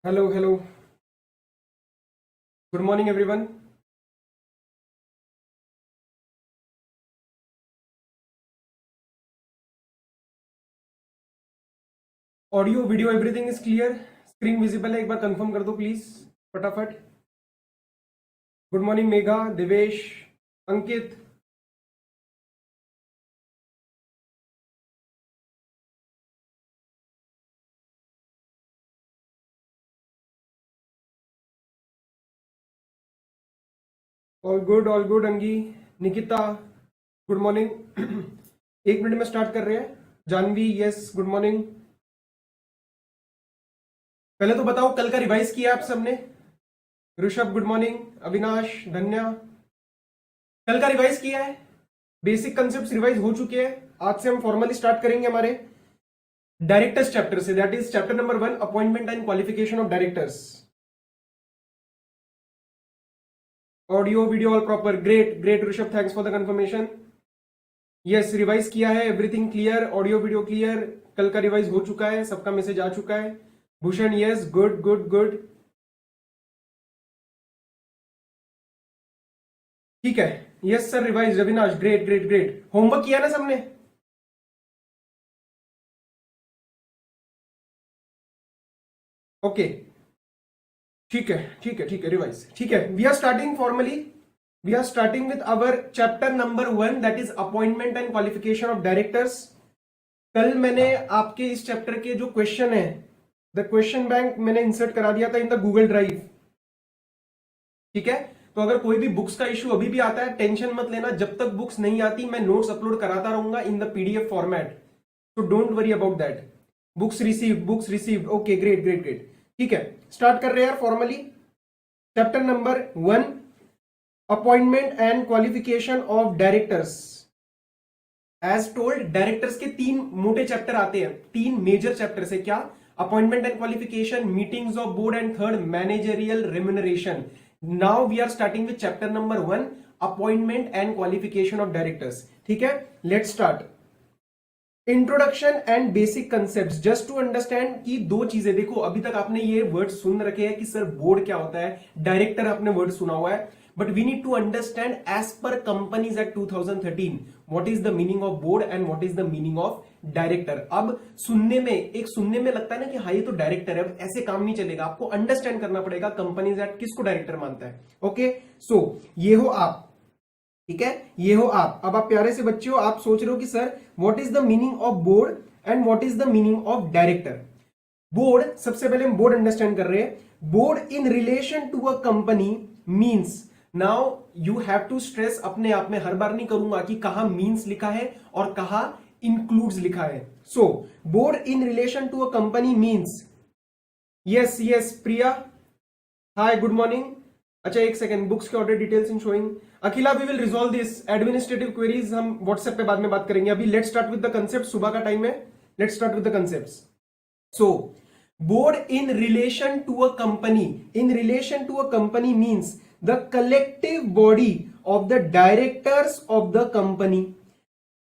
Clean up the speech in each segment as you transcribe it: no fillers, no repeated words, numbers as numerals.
Hello, hello. Good morning, everyone. Audio video everything is clear. Screen visible है, एक बार confirm कर दो प्लीज फटाफट. Good morning Megha, Divesh, Ankit. All good Angi. Nikita, good morning. 1 minute में स्टार्ट कर रहे हैं. Jhanvi, yes, good morning. पहले तो बताओ कल का रिवाइज किया आप सबने? ऋषभ गुड मॉर्निंग, अविनाश, धन्या. कल का रिवाइज किया है? बेसिक कंसेप्ट रिवाइज हो चुके हैं. आज से हम फॉर्मली स्टार्ट करेंगे हमारे डायरेक्टर्स चैप्टर से. That is chapter number 1, appointment and qualification of directors. Audio video all proper. Great great Rishabh, thanks for the confirmation. Yes, revise किया है, everything clear, audio video clear. कल का रिवाइज हो चुका है, सबका मैसेज आ चुका है. Bhushan, yes, good good good. ठीक है. Yes sir, revise. Ravinash, great great great. Homework किया ना सबने? ओके. ठीक है ठीक है ठीक है. रिवाइज ठीक है. We are starting formally. We are starting with our chapter number 1, that is appointment and qualification of directors. कल मैंने आपके इस चैप्टर के जो क्वेश्चन है, द क्वेश्चन बैंक मैंने इंसर्ट करा दिया था इन द गूगल ड्राइव. ठीक है. तो अगर कोई भी बुक्स का इश्यू अभी भी आता है, टेंशन मत लेना. जब तक बुक्स नहीं आती मैं नोट्स अपलोड कराता रहूंगा इन द पीडीएफ फॉर्मेट. तो don't worry about that. Books received, books received. Okay, great great great. ठीक है, स्टार्ट कर रहे हैं यार formally. Chapter number 1, appointment and qualification of directors. As told, directors के 3 मोटे चैप्टर आते हैं. 3 मेजर चैप्टर है. क्या? Appointment and qualification, meetings of board, and third managerial remuneration. Now we are starting with chapter number 1, appointment and qualification of directors. ठीक है, let's start. Introduction and basic concept. Just to understand कि 2 चीजें देखो. अभी तक आपने ये word सुन रखे हैं कि सर बोर्ड क्या होता है, डायरेक्टर आपने वर्ड सुना हुआ है. But we need to understand as per companies act 2013 what is the meaning of board and what is the meaning of director. अब सुनने में लगता है ना कि हाँ ये तो डायरेक्टर है. अब ऐसे काम नहीं चलेगा. आपको अंडरस्टैंड करना पड़ेगा कंपनीज एक्ट किसको डायरेक्टर मानता है. ओके, सो ये हो आप. ठीक है, ये हो आप. अब आप प्यारे से बच्चे हो, आप सोच रहे हो कि sir what is the meaning of board and what is the meaning of director. Board, सबसे पहले हम बोर्ड अंडरस्टैंड कर रहे हैं. Board in relation to a company means. Now you have to stress. अपने आप में हर बार नहीं करूंगा कि कहा मींस लिखा है और कहा इंक्लूड्स लिखा है. So board in relation to a company means. Yes yes Priya, hi, good morning. अच्छा, एक सेकेंड. बुक्स के order details in showing. Akhila, we will resolve this administrative queries हम व्हाट्सएप पे बाद में बात करेंगे. अभी let's start with the concept. सुबह का टाइम है, let's start with the concepts. So board in relation to a company. In relation to a company means the collective body of the directors of the company.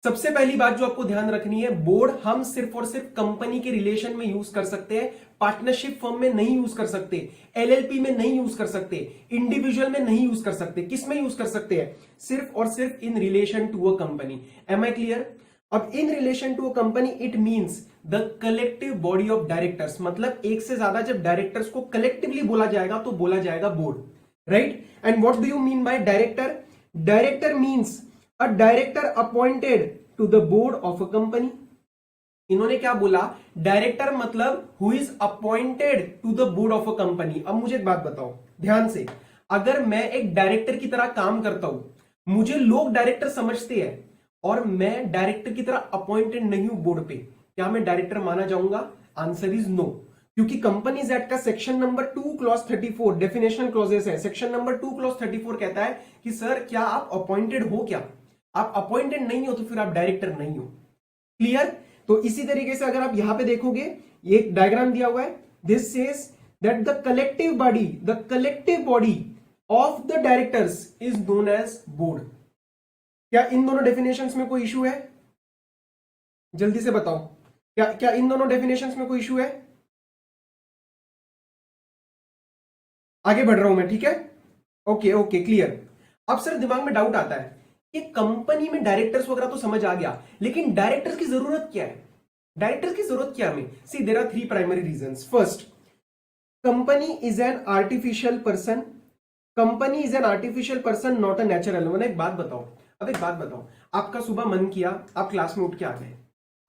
सबसे पहली बात जो आपको ध्यान रखनी है, बोर्ड हम सिर्फ और सिर्फ कंपनी के रिलेशन में यूज कर सकते हैं. पार्टनरशिप फर्म में नहीं यूज कर सकते, एलएलपी में नहीं यूज कर सकते, इंडिविजुअल में नहीं यूज कर सकते. किस में यूज कर सकते हैं? सिर्फ और सिर्फ in relation to a company. Am I clear? अब in relation to a company it means the collective body of directors. मतलब एक से ज्यादा जब डायरेक्टर्स को कलेक्टिवली बोला जाएगा तो बोला जाएगा board. Right? And what do you mean by director? Director means a director appointed to the board of a company. इन्होंने क्या बोला? डायरेक्टर मतलब who is appointed to the board of a company. अब मुझे एक बात बताओ ध्यान से. अगर मैं एक डायरेक्टर की तरह काम करता हूं, मुझे लोग डायरेक्टर समझते हैं और मैं डायरेक्टर की तरह अपॉइंटेड नहीं हूं बोर्ड पे, क्या मैं डायरेक्टर माना जाऊंगा? Answer is no. क्योंकि कंपनीज एक्ट का section number 2 clause 34 definition clauses है. सेक्शन नंबर 2 क्लॉज 34 कहता है कि सर क्या आप अपॉइंटेड हो? क्या आप अपॉइंटेड नहीं हो तो फिर आप डायरेक्टर नहीं हो. क्लियर? तो इसी तरीके से अगर आप यहां पे देखोगे, ये एक डायग्राम दिया हुआ है. This says that the collective body of the directors is known as board. क्या इन दोनों डेफिनेशंस में कोई इशू है? जल्दी से बताओ. क्या क्या इन दोनों डेफिनेशंस में कोई इशू है? आगे बढ़ रहा हूं मैं, ठीक है? Okay okay, clear. अब सर दिमाग में डाउट आता है कि कंपनी में डायरेक्टर्स वगैरह तो समझ आ गया, लेकिन डायरेक्टर्स की जरूरत क्या है? डायरेक्टर्स की जरूरत क्या हमें? See there are 3 primary reasons. First, company is an artificial person. Company is an artificial person, not a natural one. एक बात बताओ, अब एक बात बताओ, आपका सुबह मन किया, आप क्लास में उठ के आ गए,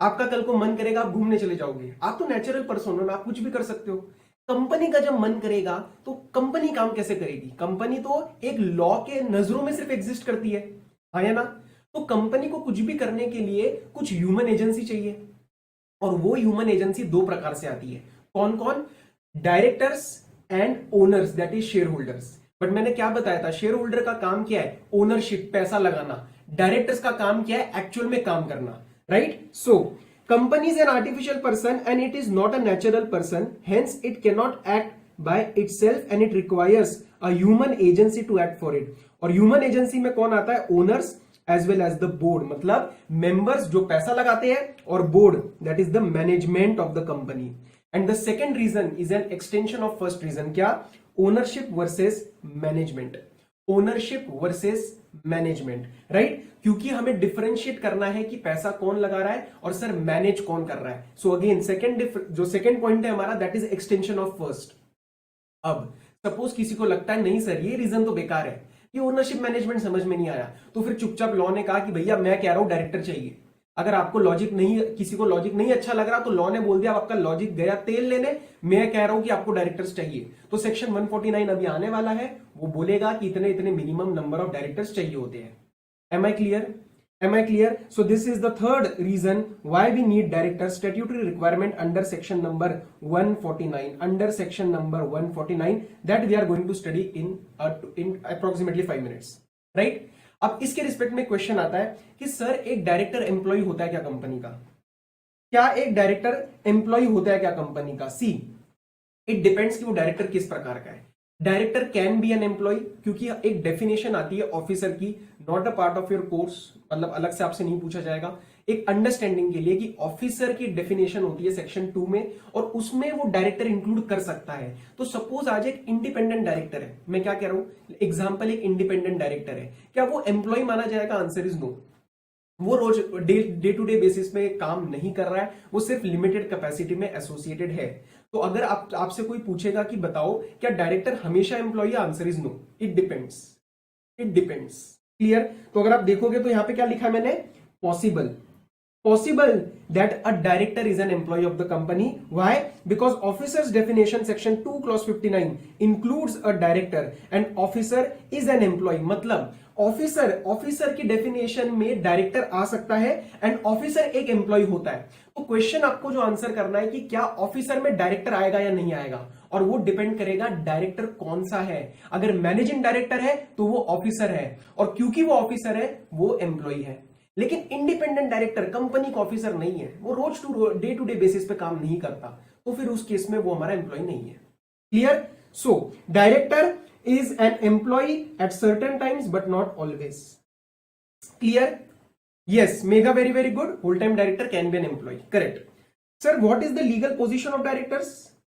आपका कल को मन करेगा आप घूमने चले जाओगे, आप तो नेचुरल पर्सन हो ना, आप कुछ भी कर सकते हो। कंपनी का जब मन करेगा तो कंपनी काम कैसे करेगी? कंपनी तो एक लॉ के नजरों में सिर्फ एग्जिस्ट करती है, हाँ या ना? तो कंपनी को कुछ भी करने के लिए कुछ ह्यूमन एजेंसी चाहिए, और वो ह्यूमन एजेंसी दो प्रकार से आती है। कौन कौन? Directors and owners, that is share holders. But मैंने क्या बताया था, शेयर होल्डर का काम क्या है? ओनरशिप, पैसा लगाना। डायरेक्टर्स का काम क्या है? एक्चुअल में काम करना, right? So company is an artificial person and it is not a natural person, hence it cannot act by itself and it requires a human agency to act for it. और human agency में कौन आता है? owners as well as the board, मतलब members जो पैसा लगाते हैं, और board that is the management of the company. And the second reason is an extension of first reason. क्या? ownership versus management. Ownership versus management, right? क्योंकि हमें differentiate करना है कि पैसा कौन लगा रहा है और सर मैनेज कौन कर रहा है। सो अगेन जो सेकंड पॉइंट है हमारा, that is extension of first. अब सपोज किसी को लगता है नहीं सर ये रीजन तो बेकार है, ये ओनरशिप मैनेजमेंट समझ में नहीं आया, तो फिर चुपचाप लॉ ने कहा कि भैया मैं कह रहा हूं डायरेक्टर चाहिए। अगर आपको लॉजिक नहीं, किसी को लॉजिक नहीं अच्छा लग रहा, तो लॉ ने बोल दिया आपका लॉजिक गया तेल लेने, मैं कह रहा हूं कि आपको डायरेक्टर्स चाहिए। तो सेक्शन 149 अभी आने वाला है, वो बोलेगा कि इतने इतने मिनिमम नंबर ऑफ डायरेक्टर्स चाहिए होते हैं। Am I clear? Am I clear? So this is the third reason why we need director, statutory requirement under section number 149. Under section number 149 that we are going to study in approximately 5 minutes. Right? अब इसके respect में question आता है कि sir एक director employ होता है क्या कंपनी का? क्या एक डायरेक्टर एम्प्लॉय होता है क्या कंपनी का? सी, इट डिपेंड्स कि वो डायरेक्टर किस प्रकार का है। Director can be an employee, क्योंकि एक डेफिनेशन आती है ऑफिसर की, not a part of your course, मतलब अलग से आपसे नहीं पूछा जाएगा, एक अंडरस्टैंडिंग के लिए कि ऑफिसर की डेफिनेशन होती है सेक्शन 2 में, और उसमें वो डायरेक्टर इंक्लूड कर सकता है। तो सपोज आज एक इंडिपेंडेंट डायरेक्टर है, मैं क्या कह रहा हूं, एग्जाम्पल एक इंडिपेंडेंट डायरेक्टर है, क्या वो एम्प्लॉय माना जाएगा? Answer is no. वो रोज डे टू डे बेसिस पे काम नहीं कर रहा है, वो सिर्फ लिमिटेड कैपेसिटी में एसोसिएटेड है। तो अगर आपसे कोई पूछेगा कि बताओ क्या डायरेक्टर हमेशा employee? Answer is no, it depends, it depends. Clear? तो अगर आप देखोगे तो यहां पे क्या लिखा है मैंने? Possible, possible that a director is an employee of the company. Why? Because officer's definition section 2 clause 59 includes a director and officer is an employee. मतलब ऑफिसर की डेफिनेशन में डायरेक्टर आ सकता है एंड ऑफिसर एक एम्प्लॉय होता है। तो question आपको जो आंसर करना है कि क्या ऑफिसर में डायरेक्टर आएगा या नहीं आएगा, और वो डिपेंड करेगा डायरेक्टर कौन सा है। अगर मैनेजिंग डायरेक्टर है तो वो ऑफिसर है, और क्योंकि वो ऑफिसर है वो एम्प्लॉय है। लेकिन इंडिपेंडेंट डायरेक्टर कंपनी का ऑफिसर नहीं है, वो रोज टू डे बेसिस पे काम नहीं करता, तो फिर उस केस में वो हमारा एम्प्लॉय नहीं है। Clear? So director is an employee at certain times but not always. Clear? Yes Megha, very very good. Whole time director can be an employee, correct. Sir what is the legal position of directors?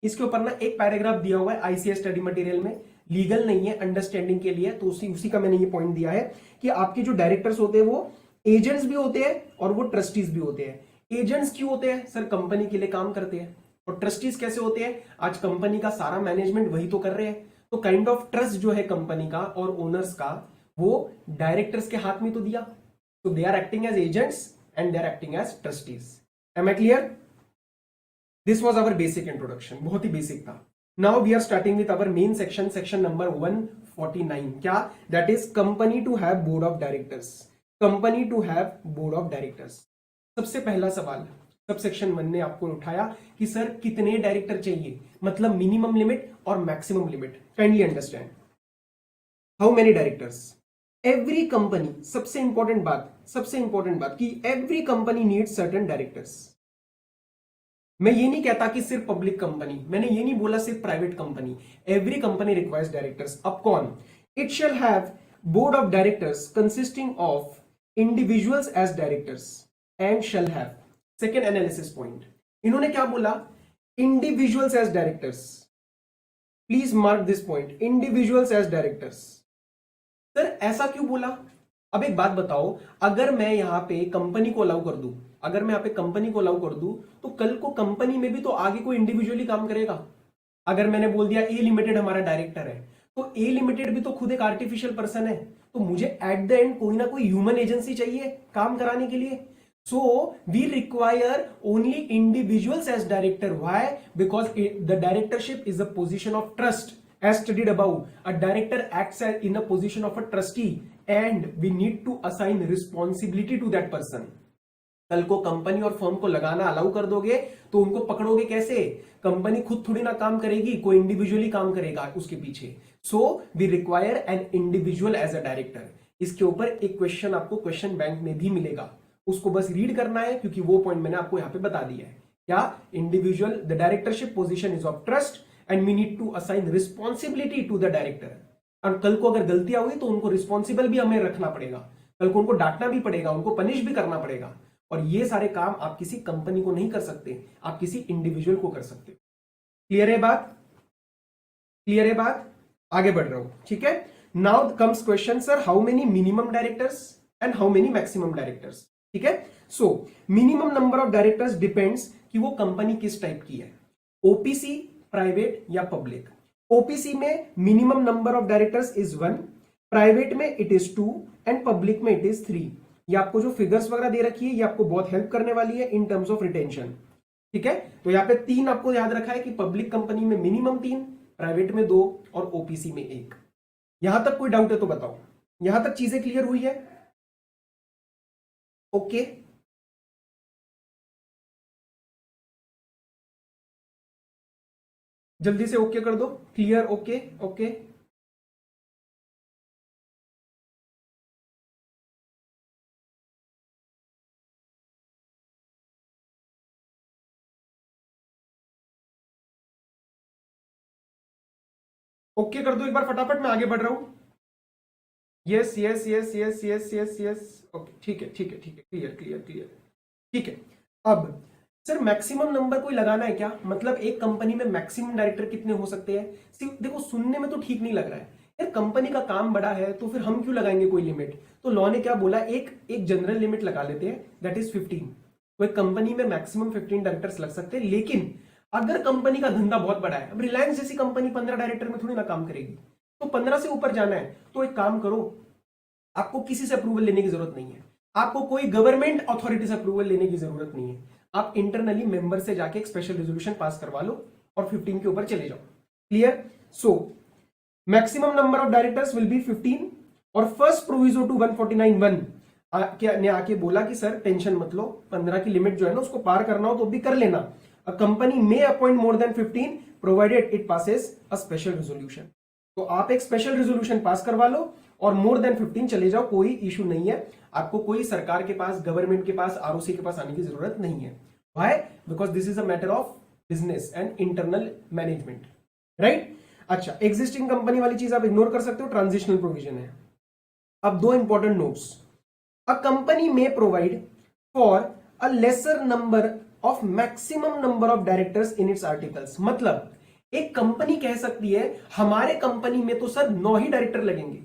इसके ऊपर ना एक paragraph दिया हुआ है ICS study material में, legal नहीं है, अंडरस्टैंडिंग के लिए, तो उसी का मैंने ये पॉइंट दिया है कि आपके जो डायरेक्टर्स होते हैं वो एजेंट्स भी होते हैं और वो ट्रस्टीज भी होते हैं। एजेंट्स क्यों होते हैं? सर कंपनी के लिए काम करते हैं। और ट्रस्टीज कैसे होते हैं? आज कंपनी का सारा मैनेजमेंट वही तो कर रहे हैं, तो काइंड ऑफ ट्रस्ट जो है कंपनी का और ओनर्स का, वो डायरेक्टर्स के हाथ में तो दिया, तो they are acting as agents and they are acting as trustees. Am I clear? This was our basic introduction, बहुत ही बेसिक था। Now we are starting with our main section, section number 149। क्या? That is company to have board of directors. Company to have board of directors. सबसे पहला सवाल sub section 1 ने आपको उठाया कि सर कितने डायरेक्टर चाहिए, मतलब मिनिमम लिमिट और maximum limit. Kindly understand how many directors every company. सबसे इंपॉर्टेंट बात कि every company needs certain directors. मैं ये नहीं कहता कि सिर्फ पब्लिक कंपनी, मैंने ये नहीं बोला सिर्फ private company, every company requires directors. अब कौन? It shall have board of directors consisting of individuals as directors and shall have। second analysis point, इन्होंने क्या बोला? individuals as directors। Please mark this point, individuals as directors. Sir ऐसा क्यों बोला? अब एक बात बताओ, अगर मैं यहां पे कंपनी को अलाउ कर दूं, अगर मैं यहां पे कंपनी को अलाउ कर दूं, तो कल को कंपनी में भी तो आगे कोई इंडिविजुअली काम करेगा। अगर मैंने बोल दिया ए लिमिटेड हमारा डायरेक्टर है, तो ए लिमिटेड भी तो खुद एक आर्टिफिशियल पर्सन है, तो मुझे एट द एंड कोई ना कोई ह्यूमन एजेंसी चाहिए काम कराने के लिए। So we require only individuals as director. Why? Because the directorship is a position of trust. As studied above, a director acts as in a position of a trustee, and we need to assign responsibility to that person. कल को company और firm को लगाना allow कर दोगे तो उनको पकड़ोगे कैसे? कंपनी खुद थोड़ी ना काम करेगी, कोई इंडिविजुअली काम करेगा उसके पीछे। So we require an individual as a director. इसके ऊपर एक क्वेश्चन आपको क्वेश्चन बैंक में भी मिलेगा, उसको बस रीड करना है, क्योंकि वो पॉइंट मैंने आपको यहां पे बता दिया है। क्या? Individual, the directorship position is of trust and we need to assign responsibility to the director. और कल को अगर गलतियां हुई तो उनको रिस्पॉन्सिबल भी हमें रखना पड़ेगा, कल को उनको डांटना भी पड़ेगा, उनको पनिश भी करना पड़ेगा। और ये सारे काम आप किसी कंपनी को नहीं कर सकते, आप किसी इंडिविजुअल को कर सकते। क्लियर है बात? क्लियर है बात? आगे बढ़ रहा हूं, ठीक है। Now comes question, sir how many minimum directors and how many maximum directors? ठीक है। So minimum number of directors depends कि वो कंपनी किस टाइप की है, ओपीसी, प्राइवेट या पब्लिक। ओपीसी में minimum number of directors is 1, private में इट इज 2 एंड पब्लिक में इट इज 3। ये आपको जो फिगर्स वगैरह दे रखी है ये आपको बहुत हेल्प करने वाली है इन टर्म्स ऑफ रिटेंशन। ठीक है, तो यहाँ पे 3 आपको याद रखा है कि पब्लिक कंपनी में मिनिमम 3, प्राइवेट में 2 और ओपीसी में 1। यहां तक कोई डाउट है तो बताओ, यहां तक चीजें क्लियर हुई है? ओके जल्दी से ओके कर दो, क्लियर? ओके ओके ओके कर दो एक बार फटाफट, मैं आगे बढ़ रहा हूं। Yes yes yes yes yes yes yes okay, ठीक है ठीक है ठीक है, क्लियर क्लियर क्लियर, ठीक है। अब सर मैक्सिमम नंबर कोई लगाना है क्या? मतलब एक कंपनी में मैक्सिमम डायरेक्टर कितने हो सकते हैं? सिर्फ देखो सुनने में तो ठीक नहीं लग रहा है यार, कंपनी का काम बड़ा है तो फिर हम क्यों लगाएंगे कोई लिमिट? तो लॉ ने क्या बोला, एक जनरल लिमिट लगा लेते हैं, दैट इज 15। तो एक कंपनी में मैक्सिमम 15 डायरेक्टर्स लग सकते हैं। लेकिन अगर कंपनी का धंधा बहुत बड़ा है, अब रिलायंस जैसी कंपनी 15 डायरेक्टर में थोड़ी ना काम करेगी, तो 15 से ऊपर जाना है तो एक काम करो, आपको किसी से अप्रूवल लेने की जरूरत नहीं है, आपको कोई गवर्नमेंट अथॉरिटी से अप्रूवल लेने की जरूरत नहीं है। आप इंटरनली मेंबर से जाके एक स्पेशल रेजोल्यूशन पास करवा लो और 15 के ऊपर चले जाओ। Clear? So maximum number of directors will be 15 और फर्स्ट प्रोविजो टू 149(1) ने आके बोला कि सर टेंशन मत लो, 15 की लिमिट जो है ना उसको पार करना हो तो भी कर लेना। A company may appoint more than 15 provided it passes a special resolution. तो आप एक स्पेशल रेजोल्यूशन पास करवा लो और मोर देन 15 चले जाओ, कोई इशू नहीं है। आपको कोई सरकार के पास, गवर्नमेंट के पास, आरओसी के पास आने की जरूरत नहीं है। Why? Because this is a matter of business and internal management, right? अच्छा, एग्जिस्टिंग कंपनी वाली चीज आप इग्नोर कर सकते हो, ट्रांजिशनल प्रोविजन है। अब 2 important notes, a company may provide for a lesser number of maximum number of directors in its articles. मतलब एक कंपनी कह सकती है हमारे कंपनी में तो सर 9 ही डायरेक्टर लगेंगे।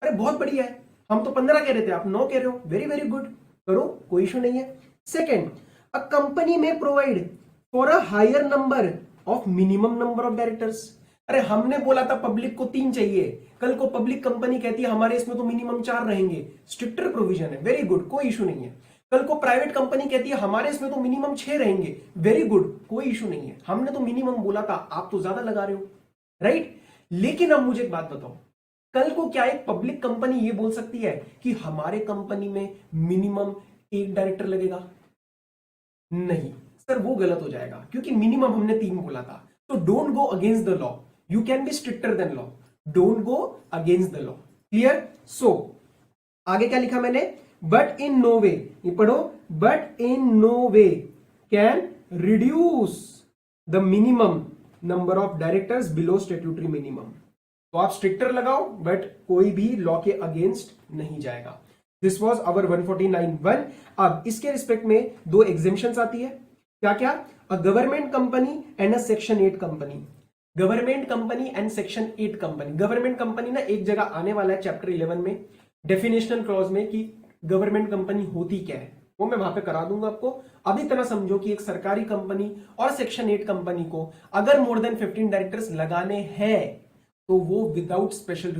अरे बहुत बढ़िया है, हम तो 15 कह रहे थे, आप 9 कह रहे हो, वेरी वेरी गुड, करो, कोई इशू नहीं है। Second, a company may provide for a higher number of minimum number of directors. अरे हमने बोला था पब्लिक को 3 चाहिए, कल को पब्लिक कंपनी कहती है हमारे इसमें तो मिनिमम 4 रहेंगे, स्ट्रिक्टर प्रोविजन है, वेरी गुड, कोई इशू नहीं है। कल को प्राइवेट कंपनी कहती है हमारे इसमें तो मिनिमम 6 रहेंगे, वेरी गुड, कोई इशू नहीं है, हमने तो मिनिमम बोला था, आप तो ज्यादा लगा रहे हो, राइट? लेकिन अब मुझे एक बात बताओ, कल को क्या एक पब्लिक कंपनी ये बोल सकती है कि हमारे कंपनी में मिनिमम 1 डायरेक्टर लगेगा? नहीं सर, वो गलत हो जाएगा, क्योंकि मिनिमम हमने 3 बोला था। तो don't go against the law, you can be stricter than law, don't go against the law. Clear? So आगे क्या लिखा मैंने, बट इन नो वे, ये पढ़ो, but in no way can reduce the minimum number of directors below statutory minimum. तो आप stricter लगाओ but कोई भी लॉ के अगेंस्ट नहीं जाएगा। दिस वॉज अवर 149(1). अब इसके रिस्पेक्ट में 2 एग्जेम्पशंस आती है, क्या क्या? A government company and a section 8 company. Government company and section 8 company. Government company ना एक जगह आने वाला है चैप्टर 11 में डेफिनेशनल क्लॉज में कि गवर्नमेंट कंपनी होती क्या है, वो मैं वहां पे करा दूंगा आपको। अब इतना समझो कि एक सरकारी कंपनी और सेक्शन 8 कंपनी को अगर मोर देन 15 डायरेक्टर्स लगाने हैं तो वो विदाउट स्पेशल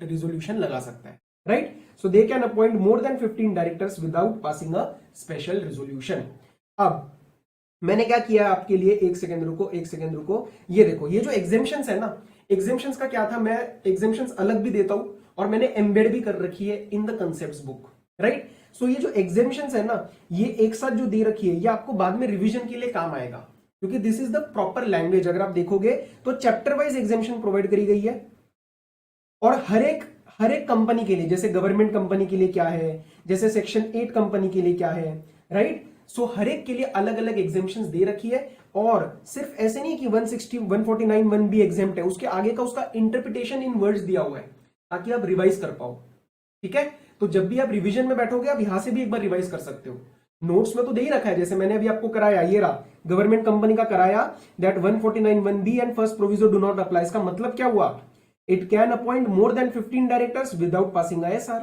रिजोल्यूशन लगा सकता है, right. So they can appoint more than 15 directors without passing a special resolution. अब मैंने क्या किया आपके लिए, एक सेकंड रुको, ये देखो, ये जो एग्जेम्पशंस है ना, एग्जेम्पशंस का क्या था, मैं एग्जेम्पशंस अलग भी देता हूं और मैंने एम्बेड भी कर रखी है in the concept book, right. So ये जो एग्जेम्पशंस है ना, ये एक साथ जो दे रखी है, ये आपको बाद में रिवीजन के लिए काम आएगा, क्योंकि this is the proper language. अगर आप देखोगे तो चैप्टर वाइज एग्जेम्पशन प्रोवाइड करी गई है और हर एक कंपनी के लिए, जैसे गवर्नमेंट कंपनी के लिए क्या है, जैसे सेक्शन 8 कंपनी के लिए क्या है, राइट। सो हर एक के लिए अलग अलग एग्जेम्पशंस दे रखी है और सिर्फ ऐसे नहीं कि 160 149 1 भी एग्जेम्प्ट है, उसके आगे का उसका इंटरप्रिटेशन इन वर्ड्स दिया हुआ है ताकि आप रिवाइज कर पाओ, ठीक है। तो जब भी आप रिवीजन में बैठोगे आप यहां से भी एक बार रिवाइज कर सकते हो। नोट्स में तो दे ही रखा है, जैसे मैंने अभी आपको कराया, ये रहा गवर्नमेंट कंपनी का कराया, that 149 1B and first proviso do not apply. इसका मतलब क्या हुआ, it can appoint more than 15 directors without passing ISR।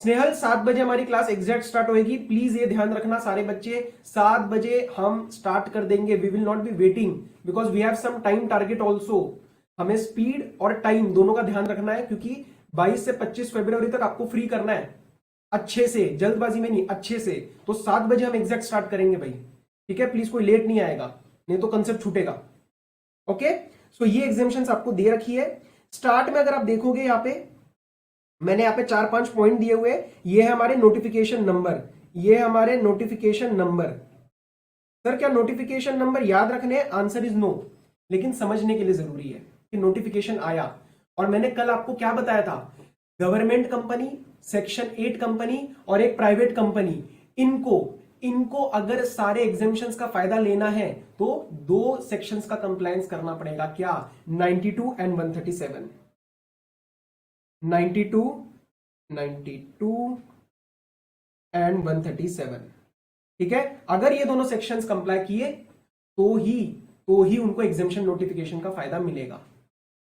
Snehal 7 बजे हमारी क्लास एग्जैक्ट स्टार्ट होगी, प्लीज ये ध्यान रखना सारे बच्चे, 7 बजे हम स्टार्ट कर देंगे। We will not be waiting because we have some time target also. हमें स्पीड और टाइम दोनों का ध्यान रखना है, क्योंकि 22 से 25 फरवरी तक आपको फ्री करना है अच्छे से, जल्दबाजी में नहीं, अच्छे से। तो 7 बजे हम एग्जैक्ट स्टार्ट करेंगे भाई, ठीक है। प्लीज कोई लेट नहीं आएगा, नहीं तो कंसेप्ट छूटेगा, ओके। सो ये एग्जामिशंस आपको दे रखी है। स्टार्ट में अगर आप देखोगे, यहाँ पे मैंने यहाँ पे 4-5 पॉइंट दिए हुए, ये है हमारे नोटिफिकेशन नंबर, ये है हमारे नोटिफिकेशन नंबर। सर क्या नोटिफिकेशन नंबर याद रखने हैं? आंसर इज नो, लेकिन समझने के लिए जरूरी है कि नोटिफिकेशन आया। और मैंने कल आपको क्या बताया था, गवर्नमेंट कंपनी, सेक्शन 8 कंपनी और एक प्राइवेट कंपनी, इनको अगर सारे एग्जामिशंस का फायदा लेना है तो 2 सेक्शंस का कंप्लायंस करना पड़ेगा। क्या? 92 एंड 137, 92 एंड 137, ठीक है। अगर ये दोनों सेक्शंस कंप्लाई किए तो ही उनको एग्जेम्पशन नोटिफिकेशन का फायदा मिलेगा।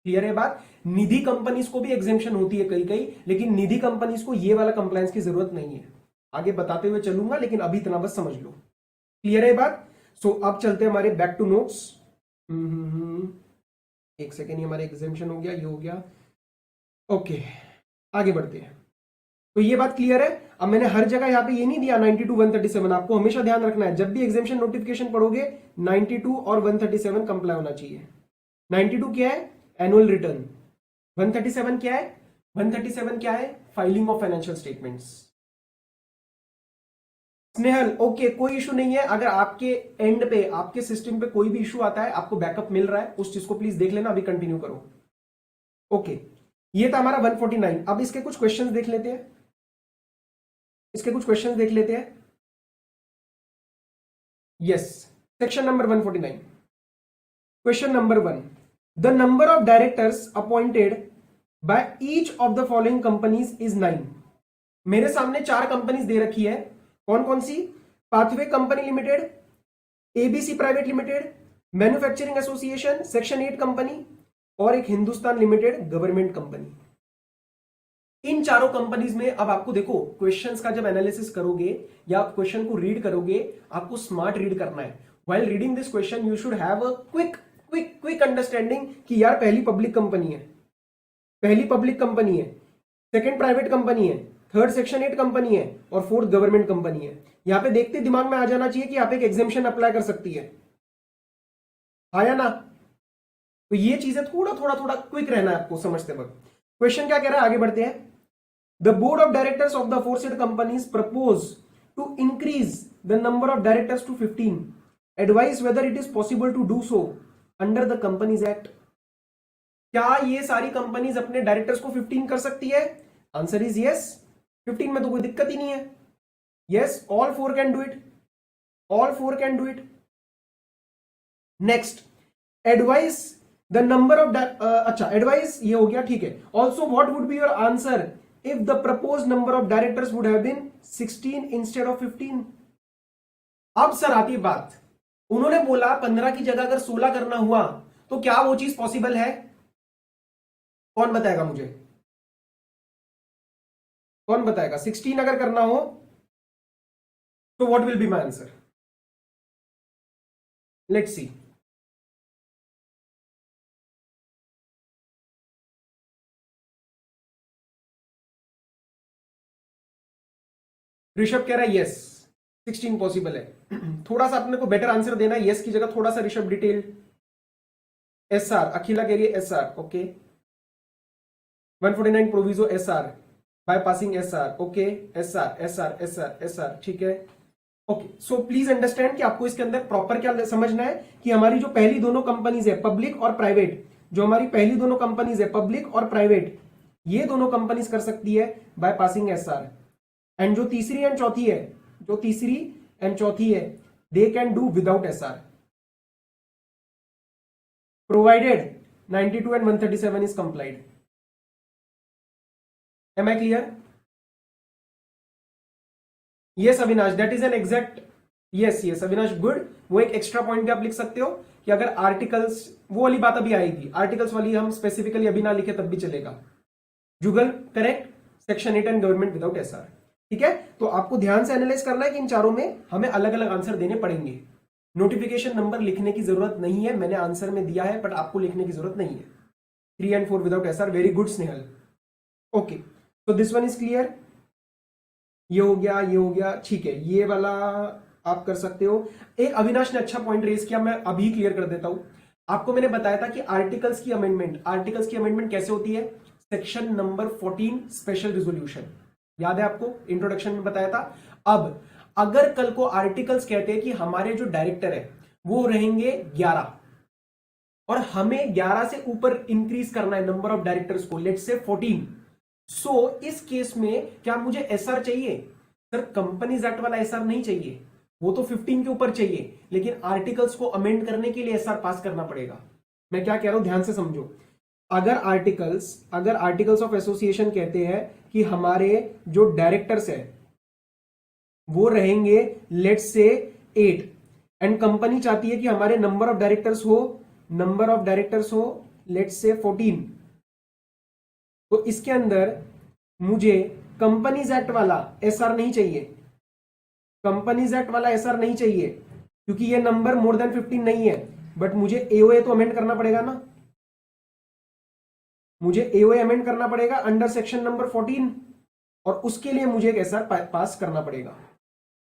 क्लियर है बात? निधि कंपनीज को भी एग्जेम्पशन होती है कई, लेकिन निधि कंपनीज को ये वाला कंप्लायंस की जरूरत नहीं है। आगे बताते हुए चलूंगा, लेकिन अभी इतना बस समझ लो। क्लियर है बात? सो अब चलते हैं हमारे बैक टू नोट्स। एक सेकेंड, ये हमारे एग्जेम्पशन हो गया, ये हो गया, ओके। आगे बढ़ते हैं। तो ये बात क्लियर है। अब मैंने हर जगह यहां पे ये नहीं दिया 92 137, आपको हमेशा ध्यान रखना है जब भी एग्जामिशन नोटिफिकेशन पढ़ोगे 92 और 137 कंप्लाई होना चाहिए। 92 क्या है? Annual return. 137 क्या है? 137 क्या है? Filing of financial statements. Snehal okay, कोई इशू नहीं है। अगर आपके एंड पे, आपके सिस्टम पे कोई भी इशू आता है, आपको बैकअप मिल रहा है, उस चीज को प्लीज देख लेना। अभी कंटिन्यू करो, ओके। ये था हमारा 149। अब इसके कुछ क्वेश्चंस देख लेते हैं, yes. Section number 149, question number 1, the number of directors appointed by each of the following companies is 9। मेरे सामने 4 कंपनीज दे रखी है। कौन कौन सी? Pathway company limited, ABC private limited, manufacturing association, section 8 company और एक हिंदुस्तान लिमिटेड गवर्नमेंट कंपनी। इन चारों कंपनीज में अब आपको देखो, क्वेश्चंस का जब एनालिसिस करोगे या आप क्वेश्चन को रीड करोगे, आपको स्मार्ट रीड करना है। While reading this question you should have a quick understanding कि यार पहली पब्लिक कंपनी है, सेकंड प्राइवेट कंपनी है, थर्ड सेक्शन 8 कंपनी है और फोर्थ गवर्नमेंट कंपनी है। यहां पे देखते दिमाग में आ जाना चाहिए कि आप एक एग्जेम्पशन अप्लाई कर सकती है, आया ना? तो ये चीजें थोड़ा क्विक रहना है आपको समझते वक्त। क्वेश्चन क्या कह रहा है, आगे बढ़ते हैं। The board of directors of the aforesaid companies propose to increase the number of directors to 15. Advise whether it is possible to do so under the Companies Act. क्या ये सारी कंपनीज अपने डायरेक्टर्स को 15 कर सकती है? Answer is yes. 15 में तो कोई दिक्कत ही नहीं है। Yes, all 4 can do it. Next, advice the number of अच्छा, एडवाइस ये हो गया, ठीक है। Also what would be your answer if the proposed number of directors would have been 16 instead of 15? अब सर आती बात, उन्होंने बोला 15 की जगह अगर 16 करना हुआ तो क्या वो चीज पॉसिबल है? कौन बताएगा मुझे? कौन बताएगा? 16 अगर करना हो तो what will be my answer? Let's see. Rishabh कह रहा है यस 16 पॉसिबल है। थोड़ा सा अपने को बेटर आंसर देना है, यस की जगह थोड़ा सा ऋषभ डिटेल। एस आर, अखिला कह रही है S R, okay. 149 proviso S R, by passing S R, okay. S R S R S R S R, ठीक है, ओके। सो प्लीज अंडरस्टैंड कि आपको इसके अंदर प्रॉपर क्या समझना है कि हमारी जो पहली दोनों कंपनीज है पब्लिक और प्राइवेट, जो हमारी पहली दोनों कंपनीज है पब्लिक और प्राइवेट, ये दोनों कंपनीज कर सकती है by passing S R. And जो तीसरी एंड चौथी है, जो तीसरी एंड चौथी है, they can do without S R provided 92 and 137 is complied. Am I clear? Yes Avinash, that is an exact, yes Avinash, good. वो एक एक्स्ट्रा पॉइंट भी आप लिख सकते हो कि अगर आर्टिकल्स, वो वाली बात अभी आएगी, आर्टिकल्स वाली हम स्पेसिफिकली अभी ना लिखे तब भी चलेगा। Jugal correct, section 8 and government without SR, ठीक है। तो आपको ध्यान से एनालाइज करना है कि इन चारों में हमें अलग अलग आंसर देने पड़ेंगे। नोटिफिकेशन नंबर लिखने की जरूरत नहीं है, मैंने आंसर में दिया है, बट आपको लिखने की जरूरत नहीं है। 3 and 4 without SR, very good Snehal, okay. तो दिस वन इज क्लियर, ये हो गया, ये हो गया, ठीक है। ये वाला आप कर सकते हो। एक अविनाश ने अच्छा पॉइंट रेज किया, मैं अभी क्लियर कर देता हूं। आपको मैंने बताया था कि आर्टिकल्स की अमेंडमेंट कैसे होती है? सेक्शन नंबर 14 स्पेशल रिजोल्यूशन, याद है आपको? इंट्रोडक्शन में बताया था। अब अगर कल को आर्टिकल्स कहते हैं कि हमारे जो डायरेक्टर है वो रहेंगे 11 और हमें 11 से ऊपर इंक्रीज करना है नंबर ऑफ डायरेक्टर्स को, लेट्स से 14, सो इस केस में क्या मुझे एसआर चाहिए? सर कंपनीज एक्ट वाला एसआर नहीं चाहिए, वो तो 15 के ऊपर चाहिए, लेकिन आर्टिकल्स को अमेंड करने के लिए एसआर पास करना पड़ेगा। मैं क्या कह रहा हूं, ध्यान से समझो। अगर आर्टिकल्स ऑफ एसोसिएशन कहते हैं कि हमारे जो डायरेक्टर्स है वो रहेंगे लेट्स से 8 एंड कंपनी चाहती है कि हमारे नंबर ऑफ डायरेक्टर्स हो लेट्स से 14, तो इसके अंदर मुझे कंपनीज एक्ट वाला एसआर नहीं चाहिए, क्योंकि ये नंबर मोर देन 15 नहीं है। बट मुझे एओए तो अमेंड करना पड़ेगा ना, मुझे एओए अमेंड करना पड़ेगा अंडर सेक्शन नंबर 14, और उसके लिए मुझे एक एसआर पास करना पड़ेगा।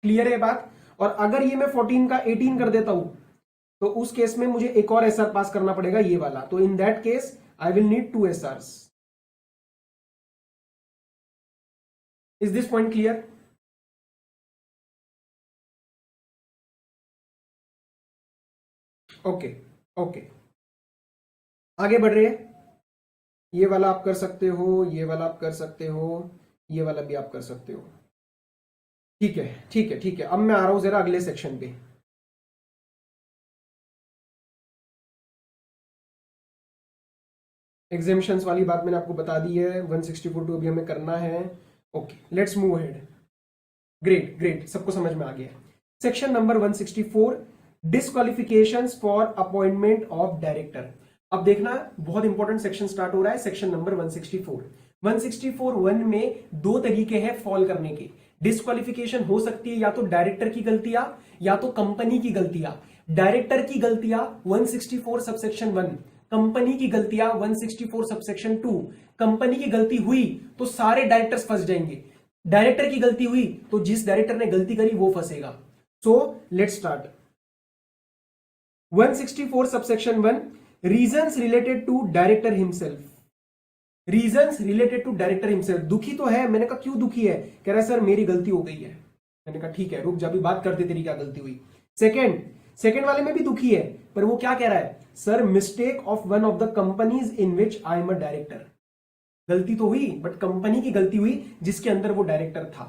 क्लियर है बात? और अगर ये मैं 14 का 18 कर देता हूं तो उस केस में मुझे एक और एसआर पास करना पड़ेगा, ये वाला। तो in that case I will need 2 SRs. Is this point clear? Okay okay, आगे बढ़ रहे हैं। ये वाला आप कर सकते हो, ये वाला आप कर सकते हो, ये वाला भी आप कर सकते हो, ठीक है ठीक है ठीक है। अब मैं आ रहा हूं जरा अगले सेक्शन पे। एग्जेम्पशंस वाली बात मैंने आपको बता दी है, 164 टू अभी हमें करना है। Okay let's move ahead. Great great, सबको समझ में आ गया। Section number 164, disqualifications for appointment of director. अब देखना बहुत इंपॉर्टेंट सेक्शन स्टार्ट हो रहा है, सेक्शन नंबर 164। 164(1) में दो तरीके हैं फॉल करने के। डिस्क्वालिफिकेशन हो सकती है या तो डायरेक्टर की गलतियां या तो कंपनी की गलतियां। डायरेक्टर की गलतियां 164 सबसेक्शन 1, कंपनी की गलतियां 164 सबसेक्शन 2। कंपनी की गलती हुई तो सारे डायरेक्टर्स फंस जाएंगे, डायरेक्टर की गलती हुई तो जिस डायरेक्टर ने गलती करी वो फंसेगा। So let's start. 164 subsection 1, reasons related to director himself. Reasons related to director himself. दुखी तो है, मैंने कहा क्यों दुखी है? कह रहा है सर मेरी गलती हो गई है। मैंने कहा ठीक है रुक जा, भी बात करते तेरी क्या गलती हुई। सेकंड वाले में भी दुखी है, पर वो क्या कह रहा है? Sir mistake of one of the companies in which I am a director. गलती तो हुई बट कंपनी की गलती हुई जिसके अंदर वो डायरेक्टर था।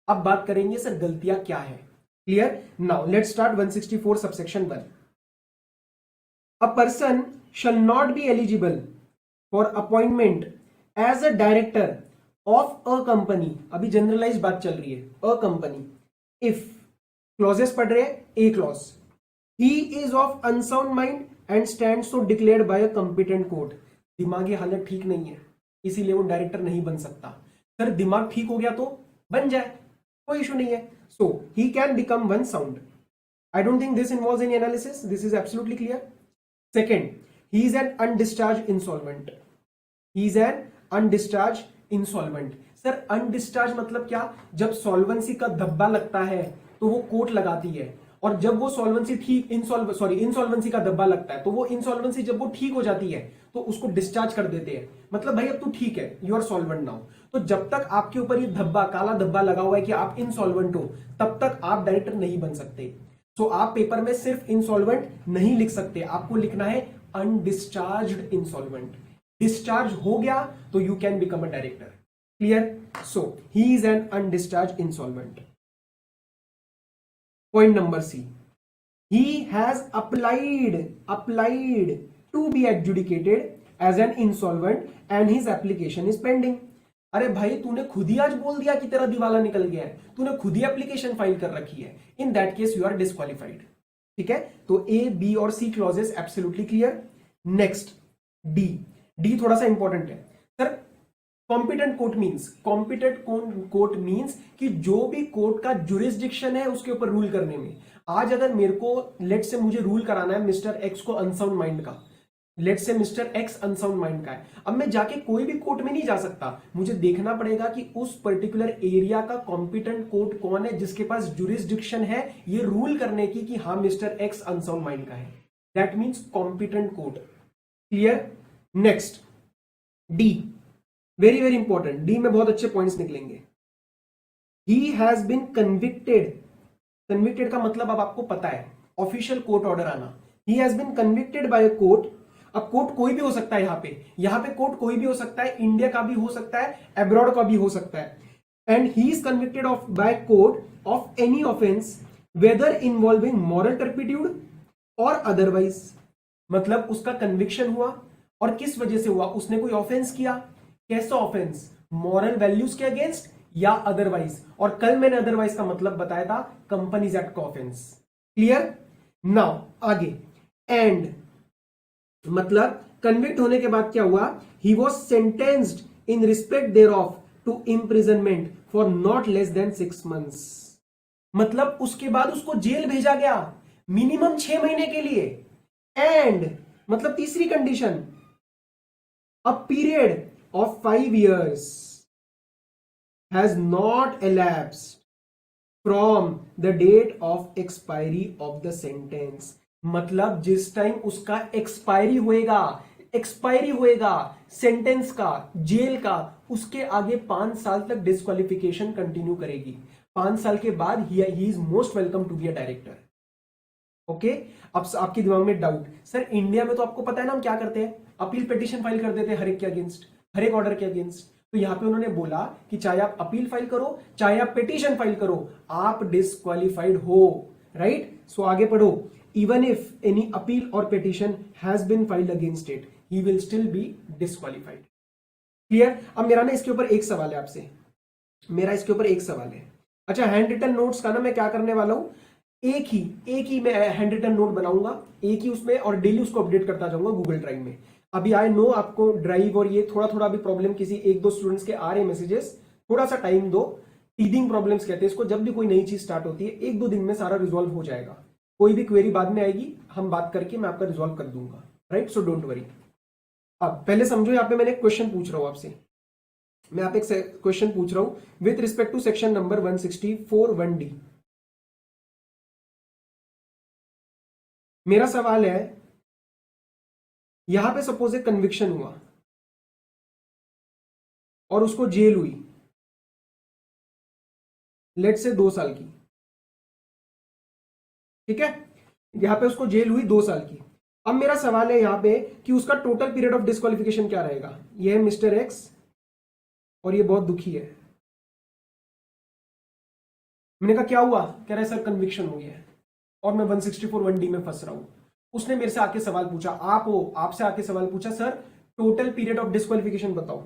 अब बात करेंगे सर गलतियां क्या है। Clear? Now let's start 164 subsection 1। A person shall not be eligible for appointment as a director of a company. अभी जनरलाइज बात चल रही है, अ कंपनी। इफ क्लॉजेस पढ़ रहे हैं, ए clause, he is of unsound mind and stand so declared by a competent court. दिमागी हालत ठीक नहीं है, इसीलिए वो डायरेक्टर नहीं बन सकता। सर दिमाग ठीक हो गया तो बन जाए, कोई इशू नहीं है। So he can become one sound. I don't think this involves any analysis. This is absolutely clear. Second, he is an undischarged insolvent. He is an undischarged insolvent. Sir undischarged मतलब क्या? जब solvency का धब्बा लगता है तो वो court लगाती है, और जब वो सॉल्वेंसी ठीक इंसॉल्वेंसी का धब्बा लगता है तो वो इंसॉल्वेंसी जब वो ठीक हो जाती है तो उसको डिस्चार्ज कर देते हैं। मतलब भाई अब तू ठीक है, यू आर सॉल्वेंट नाउ। तो जब तक आपके ऊपर ये धब्बा, काला धब्बा लगा हुआ है कि आप इंसॉल्वेंट हो, तब तक आप डायरेक्टर नहीं बन सकते। तो आप पेपर में सिर्फ इंसॉल्वेंट नहीं लिख सकते, आपको लिखना है अनडिस्चार्ज्ड इंसॉल्वेंट। डिस्चार्ज हो गया तो you can become a director. Clear? So he is an undischarged insolvent. Point number C, he has applied to be adjudicated as an insolvent and his application is pending। अरे भाई तूने खुद ही आज बोल दिया कि तेरा दिवाला निकल गया है, तूने खुद ही एप्लीकेशन फाइल कर रखी है, in that case you are disqualified. ठीक है, तो ए बी और C clauses absolutely clear. Next D, D थोड़ा सा इंपॉर्टेंट है सर। कॉम्पिटेंट कोर्ट मींस कि जो भी कोर्ट का जुरिस्डिक्शन है उसके ऊपर रूल करने में। आज अगर मेरे को लेट से मुझे रूल कराना है मिस्टर एक्स को अनसाउंड माइंड का, लेट से मिस्टर एक्स अनसाउंड माइंड का है, अब मैं जाके कोई भी कोर्ट में नहीं जा सकता, मुझे देखना पड़ेगा कि उस पर्टिकुलर एरिया का कॉम्पिटेंट कोर्ट कौन है जिसके पास जुरिस्डिक्शन है ये रूल करने की कि हाँ मिस्टर एक्स अनसाउंड माइंड का है। That means competent court. Clear? Next D, very very important. D में बहुत अच्छे पॉइंट्स निकलेंगे। He has been convicted. Convicted का मतलब अब आपको पता है, ऑफिशियल कोर्ट ऑर्डर आना। He has been convicted by a court. अब कोर्ट कोई भी हो सकता है, यहां पे कोर्ट कोई भी हो सकता है, इंडिया का भी हो सकता है, अब्रॉड का भी हो सकता है। And he is convicted of by court of any offence whether involving moral turpitude or otherwise. मतलब उसका कन्विक्शन हुआ और किस वजह से हुआ, उसने कोई ऑफेंस किया। कैसा ऑफेंस? मॉरल वैल्यूज के अगेंस्ट या अदरवाइज। और कल मैंने अदरवाइज का मतलब बताया था, कंपनीज एक्ट का ऑफेंस। क्लियर? नाउ आगे, एंड मतलब कन्विक्ट होने के बाद क्या हुआ? He was sentenced in respect thereof to imprisonment for not less than 6 months। मतलब उसके बाद उसको जेल भेजा गया मिनिमम 6 महीने के लिए। एंड मतलब तीसरी condition, a period of 5 years has not elapsed from the date of expiry of the sentence। मतलब जिस टाइम उसका एक्सपायरी होएगा सेंटेंस का, जेल का, उसके आगे 5 साल तक डिस्क्वालिफिकेशन कंटिन्यू करेगी। 5 साल के बाद he is most welcome to be a director. Okay, अब आपके दिमाग में डाउट, सर इंडिया में तो आपको पता है ना हम क्या करते हैं, अपील पिटीशन फाइल कर देते हैं हर एक के अगेंस्ट, हर एक ऑर्डर के अगेंस्ट। तो यहां पे उन्होंने बोला कि चाहे आप अपील फाइल करो चाहे आप पिटीशन फाइल करो, आप डिस्क्वालिफाइड हो। राइट? सो आगे पढ़ो, even if any appeal or petition has been filed against it, he will still be disqualified. Clear? अब मेरा ना इसके ऊपर एक सवाल है आपसे, मेरा इसके ऊपर एक सवाल है। अच्छा, हैंड रिटन नोट्स का ना मैं क्या करने वाला हूं, एक ही मैं हैंड रिटन नोट बनाऊंगा, एक ही उसमें, और डेली उसको अपडेट करता जाऊंगा गूगल ड्राइव में। अभी आई नो आपको ड्राइव और ये थोड़ा थोड़ा भी प्रॉब्लम किसी एक दो स्टूडेंट्स के आ रहे हैं मैसेजेस, थोड़ा सा टाइम दो। टीदिंग प्रॉब्लम्स कहते हैं इसको, जब भी कोई नई चीज स्टार्ट होती है 1-2 दिन में सारा रिजॉल्व हो जाएगा। कोई भी क्वेरी बाद में आएगी, हम बात करके मैं आपका रिजॉल्व कर दूंगा। राइट? So don't worry. अब पहले समझो, यहाँ पे मैंने क्वेश्चन पूछ रहा हूं आपसे, मैं आप एक क्वेश्चन पूछ रहा हूं with respect to section number 164 1D। मेरा सवाल है, यहां पे सपोज एक कन्विक्शन हुआ और उसको जेल हुई लेट से 2 साल की। ठीक है, यहां पे उसको जेल हुई 2 साल की। अब मेरा सवाल है यहां पे कि उसका टोटल पीरियड ऑफ डिस्क्वालिफिकेशन क्या रहेगा। यह है मिस्टर एक्स और ये बहुत दुखी है। मैंने कहा क्या हुआ? कह रहा है सर कन्विक्शन हो गया है और मैं 164 1D में फंस रहा हूं। उसने मेरे से आके सवाल पूछा, आपसे आके सवाल पूछा, sir total period of disqualification बताओ।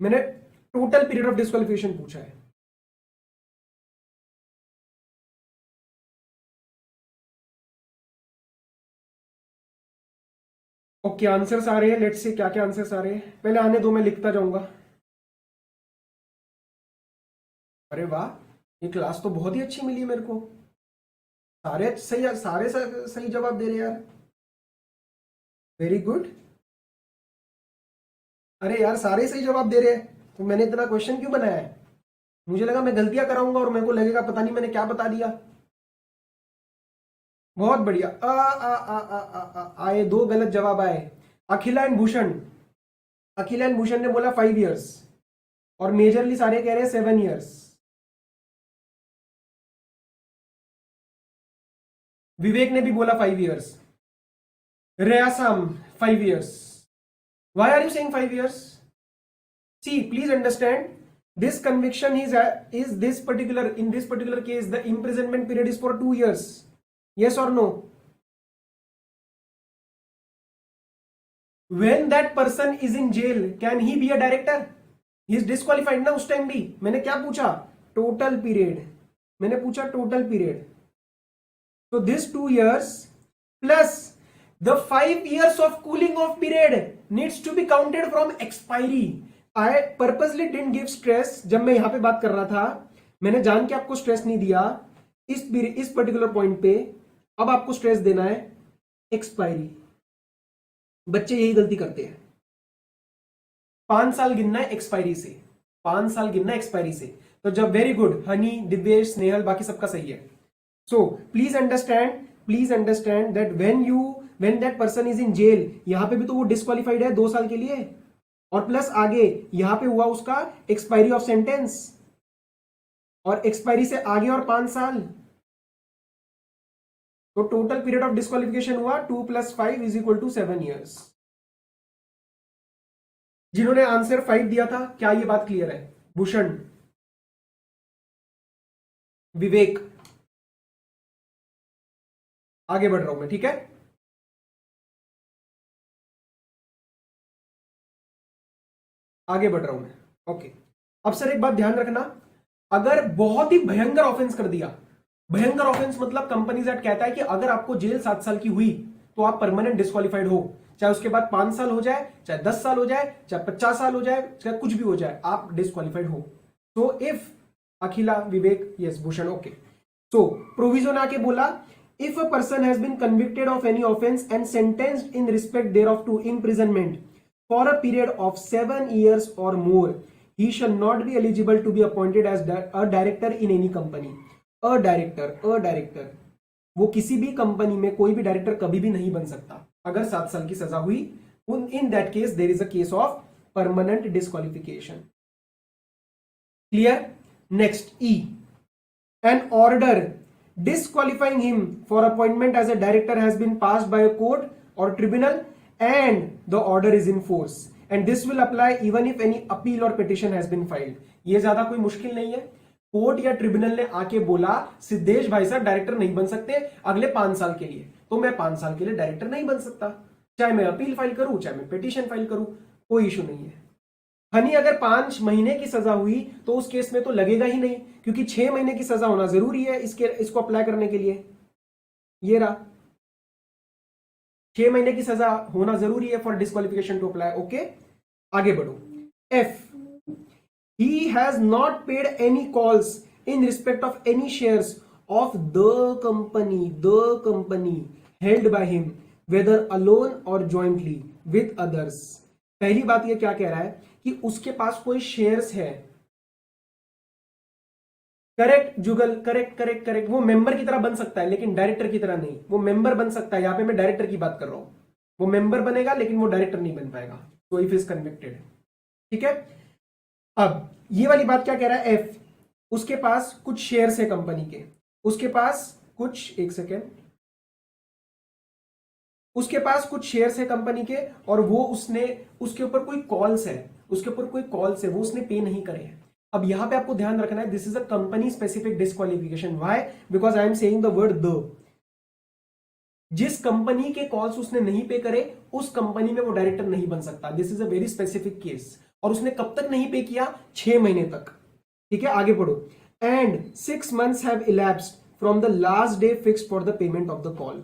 मैंने टोटल पीरियड ऑफ डिस्क्वालिफिकेशन पूछा है। ओके, आंसर्स आ रहे हैं, लेट्स से क्या क्या आंसर्स आ रहे हैं, पहले आने दो, मैं लिखता जाऊंगा। अरे वाह, ये क्लास तो बहुत ही अच्छी मिली है मेरे को, सारे सही जवाब दे रहे हैं यार, वेरी गुड। अरे यार सारे सही जवाब दे रहे हैं, तो मैंने इतना क्वेश्चन क्यों बनाया है? मुझे लगा मैं गलतियां कराऊंगा और मेरे को लगेगा पता नहीं मैंने क्या बता दिया। बहुत बढ़िया। आए दो गलत जवाब आए। अखिला एंड भूषण, अखिला एंड भूषण ने बोला 5 इयर्स और मेजरली सारे कह रहे हैं 7 इयर्स। विवेक ने भी बोला 5 years. Reyasam 5 years. Why are you saying 5 years? See, please understand, this conviction is this particular, in this particular case, the imprisonment period is for 2 years. Yes or no? When that person is in jail, can he be a director? He is disqualified ना उस time भी। मैंने क्या पूछा? Total period, मैंने पूछा total period. So this 2 years plus the 5 years of cooling off period needs to be counted from expiry. I purposely didn't give stress, जब मैं यहां पे बात कर रहा था मैंने जान के आपको स्ट्रेस नहीं दिया इस पर्टिकुलर पॉइंट पे। अब आपको स्ट्रेस देना है एक्सपायरी। बच्चे यही गलती करते हैं, 5 साल गिनना है एक्सपायरी से, 5 साल गिनना है एक्सपायरी से। तो जब, वेरी गुड हनी, दिव्येश, स्नेहल, बाकी सबका सही है। So please understand that when that person is in jail, यहां पे भी तो वो डिस्क्वालिफाइड है 2 साल के लिए, और प्लस आगे यहां पे हुआ उसका एक्सपायरी ऑफ सेंटेंस, और एक्सपायरी से आगे और 5 साल, तो टोटल पीरियड ऑफ डिस्क्वालिफिकेशन हुआ 2 + 5 = 7 इयर्स। जिन्होंने आंसर 5 दिया था, क्या ये बात क्लियर है? भूषण, विवेक, आगे बढ़ रहा हूं मैं, ठीक है? आगे बढ़ रहा हूं मैं, ओके। अब सर एक बात ध्यान रखना, अगर बहुत ही भयंकर ऑफेंस कर दिया, भयंकर ऑफेंस मतलब कंपनीज एक्ट कहता है कि अगर आपको जेल 7 साल की हुई तो आप परमानेंट डिस्क्वालिफाइड हो, चाहे उसके बाद 5 साल हो जाए, चाहे 10 साल हो जाए, चाहे 50 साल हो जाए, चाहे कुछ भी हो जाए, आप डिस्क्वालिफाइड हो। तो if, Akhila, Vivek, yes, Bhushan, okay. So provision आके बोला, if a person has been convicted of any offense and sentenced in respect thereof to imprisonment for a period of 7 years or more, he shall not be eligible to be appointed as a director in any company. a director, वो किसी भी company में कोई भी director कभी भी नहीं बन सकता अगर 7 साल की सजा हुई। in that case there is a case of permanent disqualification. Clear? Next, E, an order disqualifying him for appointment as a director has been passed by a court or tribunal and the order is in force, and this will apply even if any appeal or petition has been filed. ये ज्यादा कोई मुश्किल नहीं है। Court या tribunal ने आके बोला सिद्धेश भाई साहब डायरेक्टर नहीं बन सकते अगले 5 साल के लिए, तो मैं 5 साल के लिए डायरेक्टर नहीं बन सकता, चाहे मैं अपील फाइल करूं, चाहे मैं पिटीशन फाइल करूं, कोई इशू नहीं है। हनी, अगर 5 महीने की सजा हुई तो उस केस में तो लगेगा ही नहीं, क्योंकि 6 महीने की सजा होना जरूरी है इसको अप्लाई करने के लिए। ये रहा, 6 महीने की सजा होना जरूरी है for disqualification to apply. Okay, आगे बढ़ो। F, he has not paid any calls in respect of any shares of the company held by him, whether alone or jointly with others. पहली बात ये क्या कह रहा है कि उसके पास कोई शेयर्स है। करेक्ट जुगल, करेक्ट। वो मेंबर की तरह बन सकता है लेकिन डायरेक्टर की तरह नहीं। वो मेंबर बन सकता है, यहां पे मैं डायरेक्टर की बात कर रहा हूं। वो मेंबर बनेगा लेकिन वो डायरेक्टर नहीं बन पाएगा, तो इफ इज कन्विक्टेड। ठीक है, अब ये वाली बात क्या कह रहा है? एफ, उसके पास कुछ शेयर्स है कंपनी के, उसके पास कुछ, एक सेकेंड, उसके पास कुछ शेयर्स है कंपनी के, और वो उसके ऊपर कोई कॉल्स है, वो उसने पे नहीं करे हैं। अब यहां पे आपको ध्यान रखना है, this is a company specific disqualification. Why? Because I am saying the word the. जिस कंपनी के कॉल्स उसने नहीं पे करे उस कंपनी में वो डायरेक्टर नहीं बन सकता। This is a very specific case, और उसने कब तक नहीं पे किया? 6 महीने तक। ठीक है, आगे पढ़ो। And 6 months have elapsed from the last day fixed for the payment of the call.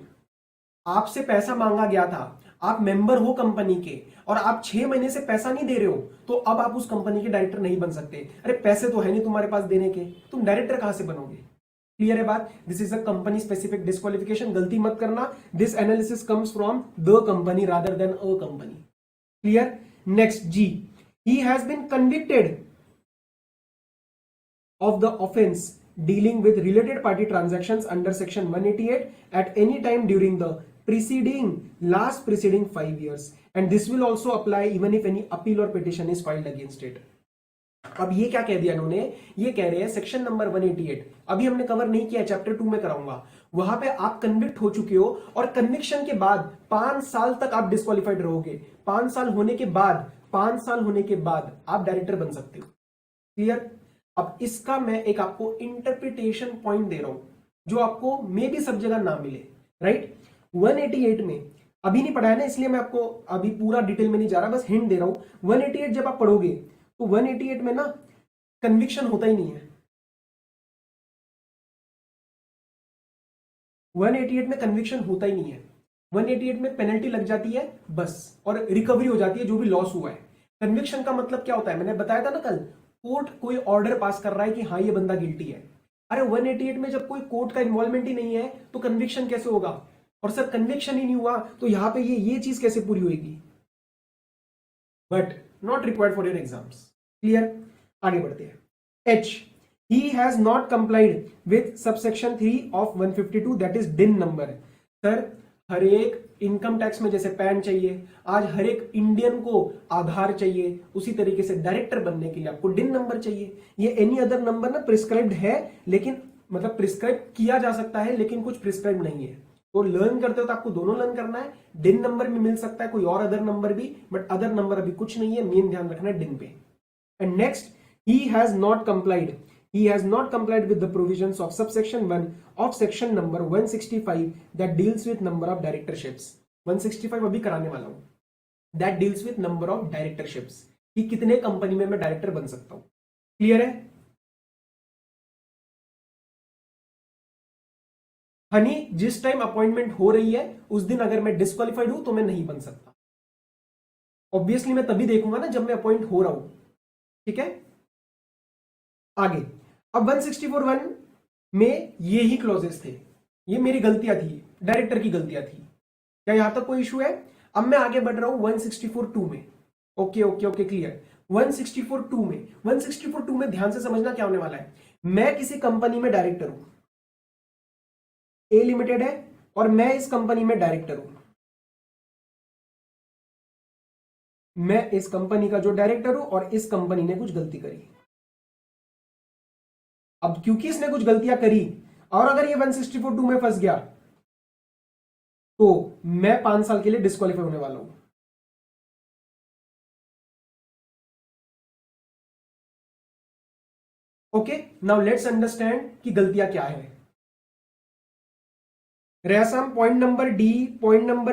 आपसे पैसा मांगा गया था, आप मेंबर हो कंपनी के और आप 6 महीने से पैसा नहीं दे रहे हो, तो अब आप उस कंपनी के डायरेक्टर नहीं बन सकते। अरे पैसे तो है नहीं तुम्हारे पास देने के, तुम डायरेक्टर कहां से बनोगे? क्लियर है बात? This is a company specific disqualification, गलती मत करना। This analysis comes from the company rather than a company. Clear? Next G, he has been convicted of the offense dealing with related party transactions under section 188 at any time during the last preceding 5 years, and this will also apply even if any appeal or petition is filed against it. अब ये क्या कह दिया इन्होंने? ये कह रहे हैं सेक्शन नंबर 188 अभी हमने कवर नहीं किया, चैप्टर 2 में कराऊंगा। वहां पे आप कन्विक्ट हो चुके हो और कन्विक्शन के बाद 5 साल तक आप डिस्क्वालिफाइड रहोगे। 5 साल होने के बाद आप डायरेक्टर बन सकते हो। क्लियर? अब इसका मैं एक आपको इंटरप्रिटेशन पॉइंट दे रहा हूं जो आपको मे भी सब जगह ना मिले। राइट? 188 में अभी नहीं पढ़ा है ना, इसलिए मैं आपको अभी पूरा डिटेल में नहीं जा रहा, बस हिंट दे रहा हूं। 188 जब आप पढ़ोगे तो 188 में ना कन्विक्शन होता ही नहीं है। 188 में कन्विक्शन होता ही नहीं है। 188 में पेनल्टी लग जाती है बस, और रिकवरी हो जाती है जो भी लॉस हुआ है। कन्विक्शन का मतलब क्या होता है? मैंने बताया था ना कल, कोर्ट कोई ऑर्डर पास कर रहा है कि हाँ ये बंदा गिल्टी है। अरे 188 में जब कोई कोर्ट का इन्वॉल्वमेंट ही नहीं है तो कन्विक्शन कैसे होगा? और सर कन्विक्शन ही नहीं हुआ तो यहां पे ये चीज कैसे पूरी होगी? But not required for your exams. Clear? आगे बढ़ते हैं। H, he has not complied with subsection 3 of 152 that is डिन नंबर। सर हर एक इनकम टैक्स में जैसे पैन चाहिए, आज हर एक इंडियन को आधार चाहिए, उसी तरीके से डायरेक्टर बनने के लिए आपको डिन नंबर चाहिए। ये एनी अदर नंबर ना प्रिस्क्राइब्ड है, लेकिन मतलब प्रिस्क्राइब किया जा सकता है लेकिन कुछ प्रिस्क्राइब नहीं है। तो लर्न करते हो तो आपको दोनों लर्न करना है। डिन नंबर भी मिल सकता है, कोई और अदर नंबर भी, बट अदर नंबर अभी कुछ नहीं है, मेन ध्यान रखना है डिन पे। And next, he has not complied with the provisions of subsection 1 of section number 165 that deals with number of directorships। 165 अभी कराने वाला हूं, that deals with number of directorships, कि कितने कंपनी में मैं डायरेक्टर बन सकता हूं। क्लियर है? हनी, जिस टाइम अपॉइंटमेंट हो रही है उस दिन अगर मैं डिस्क्वालिफाइड हूं तो मैं नहीं बन सकता। ऑब्वियसली मैं तभी देखूंगा ना जब मैं अपॉइंट हो रहा हूं। ठीक है, आगे। अब 164(1) में ये ही क्लॉजेस थे, ये मेरी गलतियां थी, डायरेक्टर की गलतियां थी। क्या यहां तक कोई इशू है? अब मैं आगे बढ़ रहा हूं 164(2) में। Okay okay okay, clear. 164(2) में ध्यान से समझना क्या होने वाला है। मैं किसी कंपनी में डायरेक्टर हूं, ए लिमिटेड है, और मैं इस कंपनी में डायरेक्टर हूं। मैं इस कंपनी का जो डायरेक्टर हूं और इस कंपनी ने कुछ गलती करी। अब क्योंकि इसने कुछ गलतियां करी और अगर ये 164(2) में फंस गया तो मैं 5 साल के लिए डिस्क्वालीफाई होने वाला हूं। ओके, नाउ लेट्स अंडरस्टैंड कि गलतियां क्या है। रेसम पॉइंट नंबर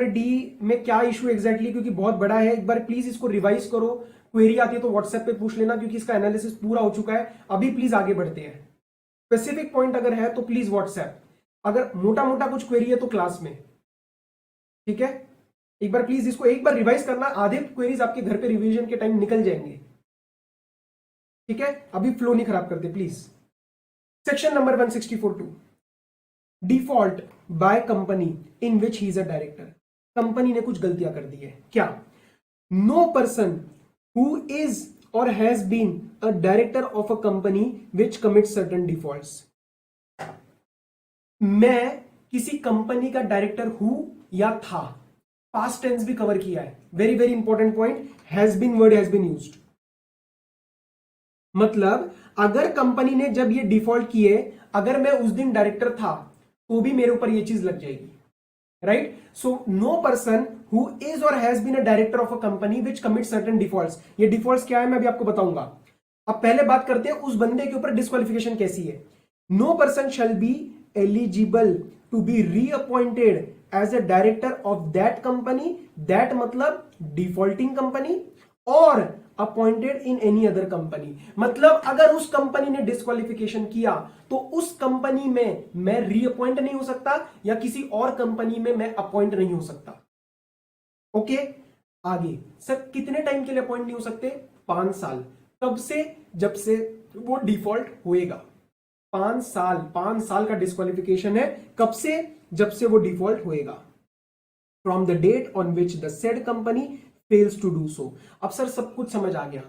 डी में क्या इशू एग्जैक्टली, क्योंकि बहुत बड़ा है, एक बार प्लीज इसको रिवाइज करो। क्वेरी आती है तो व्हाट्सएप पे पूछ लेना, क्योंकि इसका एनालिसिस पूरा हो चुका है। अभी प्लीज आगे बढ़ते हैं। स्पेसिफिक पॉइंट अगर है तो प्लीज व्हाट्सएप, अगर मोटा मोटा कुछ क्वेरी है तो क्लास में। ठीक है, एक बार प्लीज इसको एक बार रिवाइज करना, आधे क्वेरीज आपके घर पे रिवीजन के टाइम निकल जाएंगे। ठीक है, अभी फ्लो नहीं खराब करते please. Section number 164(2), default by company in which he is a director. Company ने कुछ गलतियां कर दी है। क्या? No person who is or has been a director of a company which commits certain defaults। मैं किसी कंपनी का डायरेक्टर हूं या था, पास्ट टेंस भी कवर किया है। Very very important point, has been word has been used. मतलब अगर कंपनी ने जब ये डिफॉल्ट किए, अगर मैं उस दिन डायरेक्टर था तो भी मेरे ऊपर ये चीज लग जाएगी। Right? So no person who is or has been a director of a company which commit certain defaults. ये डिफॉल्ट्स क्या है मैं अभी आपको बताऊंगा। अब पहले बात करते हैं उस बंदे के ऊपर डिस्क्वालिफिकेशन कैसी है। No person shall be eligible to be reappointed as a director of that company, that मतलब defaulting company, or appointed in any other company. मतलब अगर उस कंपनी ने डिस्क्वालिफिकेशन किया तो उस कंपनी में मैं रीअपॉइंट नहीं हो सकता या किसी और कंपनी में मैं अपॉइंट नहीं हो सकता। ओके, आगे सर कितने टाइम के लिए अपॉइंट नहीं हो सकते? 5 साल। कब से? जब से वो डिफॉल्ट होएगा। 5 साल का डिस्क्वालिफिकेशन है। कब से? जब से वो डिफॉल्ट होएगा। From the date on which the said company fails to do so. अब सर सब कुछ समझ आ गया,